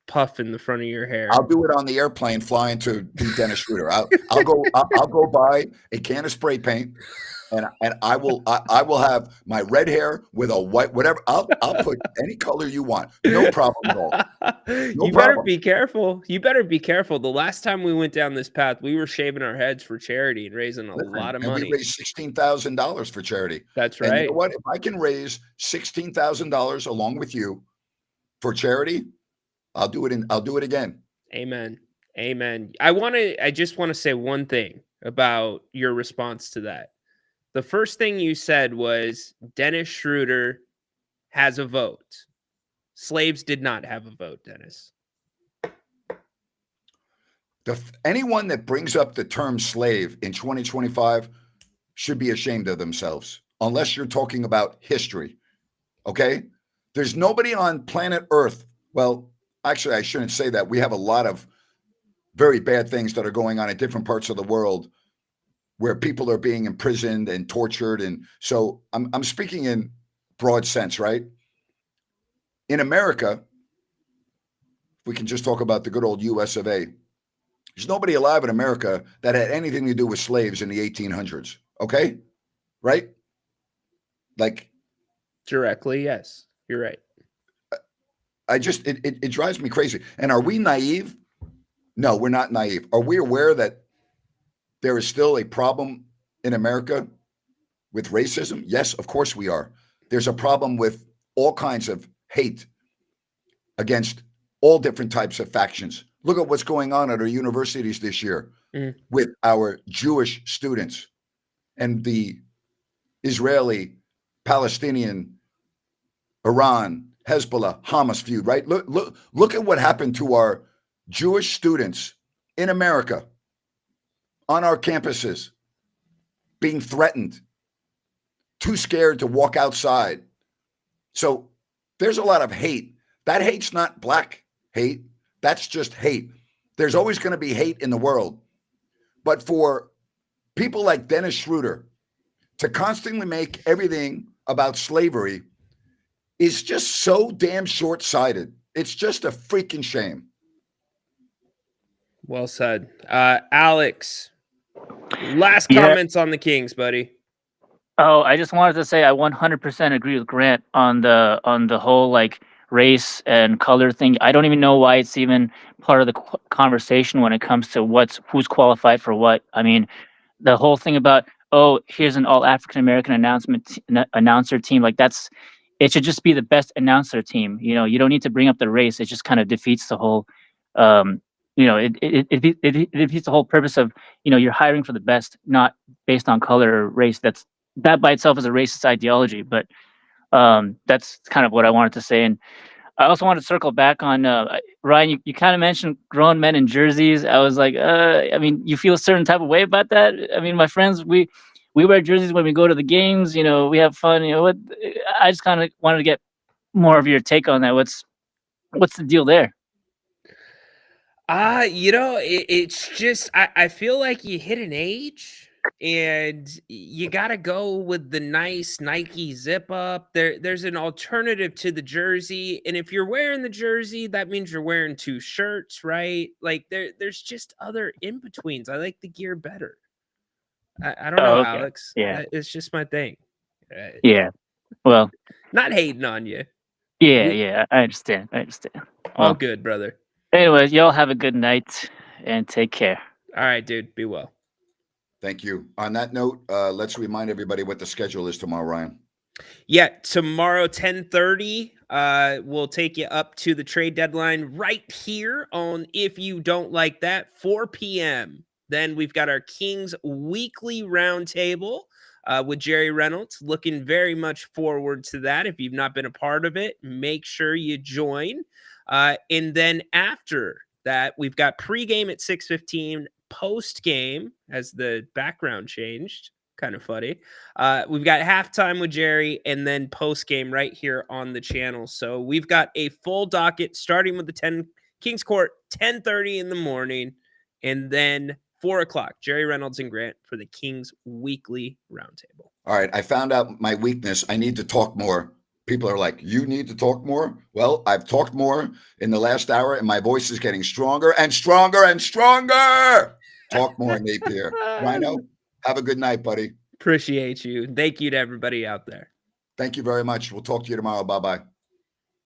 [SPEAKER 2] puff in the front of your hair.
[SPEAKER 1] I'll do it on the airplane flying to beat Dennis Schroeder. I'll go buy a can of spray paint, and I will have my red hair with a white whatever. I'll put any color you want. No problem at all.
[SPEAKER 2] You better be careful. You better be careful. The last time we went down this path, we were shaving our heads for charity and raising a lot of money.
[SPEAKER 1] And we raised $16,000 for charity.
[SPEAKER 2] That's right.
[SPEAKER 1] And you know what? If I can raise $16,000 along with you for charity, I'll do it. I'll do it again.
[SPEAKER 2] Amen. Amen. I just want to say one thing about your response to that. The first thing you said was Dennis Schroeder has a vote. Slaves did not have a vote, Dennis.
[SPEAKER 1] Anyone that brings up the term slave in 2025 should be ashamed of themselves, unless you're talking about history. Okay? There's nobody on planet Earth. Well, actually, I shouldn't say that. We have a lot of very bad things that are going on in different parts of the world where people are being imprisoned and tortured. And so I'm speaking in broad sense, right? In America, we can just talk about the good old US of A. There's nobody alive in America that had anything to do with slaves in the 1800s. Okay? Right? Like
[SPEAKER 2] directly, yes. You're right.
[SPEAKER 1] It drives me crazy. And are we naive? No, we're not naive. Are we aware that there is still a problem in America with racism? Yes, of course we are. There's a problem with all kinds of hate against all different types of factions. Look at what's going on at our universities this year with our Jewish students and the Israeli, Palestinian, Iran, Hezbollah, Hamas feud, right? Look at what happened to our Jewish students in America on our campuses, being threatened, too scared to walk outside. So there's a lot of hate. That hate's not black hate. That's just hate. There's always going to be hate in the world. But for people like Dennis Schroeder to constantly make everything about slavery is just so damn short-sighted. It's just a freaking shame.
[SPEAKER 2] Well said. Alex, last comments on the Kings, buddy.
[SPEAKER 11] Oh, I just wanted to say I 100% agree with Grant on the whole like race and color thing. I don't even know why it's even part of the conversation when it comes to who's qualified for what. I mean, the whole thing about, oh, here's an all African American announcer team, like it should just be the best announcer team. You know, you don't need to bring up the race. It just kind of defeats the whole it defeats the whole purpose of, you're hiring for the best, not based on color or race. That by itself is a racist ideology, but that's kind of what I wanted to say. And I also want to circle back on Ryan. You kind of mentioned grown men in jerseys. I was like, I mean, you feel a certain type of way about that? I mean, my friends, we wear jerseys when we go to the games. We have fun. I just kind of wanted to get more of your take on that. What's the deal there?
[SPEAKER 2] It's just I feel like you hit an age. And you got to go with the nice Nike zip up. There's an alternative to the jersey. And if you're wearing the jersey, that means you're wearing two shirts, right? Like there's just other in-betweens. I like the gear better. I don't know, okay. Alex.
[SPEAKER 11] Yeah.
[SPEAKER 2] It's just my thing.
[SPEAKER 11] Yeah. Well.
[SPEAKER 2] Not hating on you.
[SPEAKER 11] Yeah. I understand.
[SPEAKER 2] All good, brother.
[SPEAKER 11] Anyways, y'all have a good night and take care.
[SPEAKER 2] All right, dude. Be well.
[SPEAKER 1] Thank you. On that note, let's remind everybody what the schedule is tomorrow, Ryan.
[SPEAKER 2] Yeah, tomorrow, 10:30, we'll take you up to the trade deadline right here on If You Don't Like That, 4 p.m. Then we've got our Kings weekly roundtable with Jerry Reynolds. Looking very much forward to that. If you've not been a part of it, make sure you join. And then after that, we've got pregame at 6:15, post-game as the background changed. Kind of funny. We've got halftime with Jerry and then post-game right here on the channel. So we've got a full docket starting with the 10 Kings Court, 10:30 in the morning, and then 4 o'clock, Jerry Reynolds and Grant for the Kings Weekly Roundtable.
[SPEAKER 1] All right, I found out my weakness. I need to talk more. People are like, you need to talk more? Well, I've talked more in the last hour, and my voice is getting stronger and stronger and stronger. Talk more, Napier. Ryno, have a good night, buddy.
[SPEAKER 2] Appreciate you. Thank you to everybody out there.
[SPEAKER 1] Thank you very much. We'll talk to you tomorrow. Bye-bye.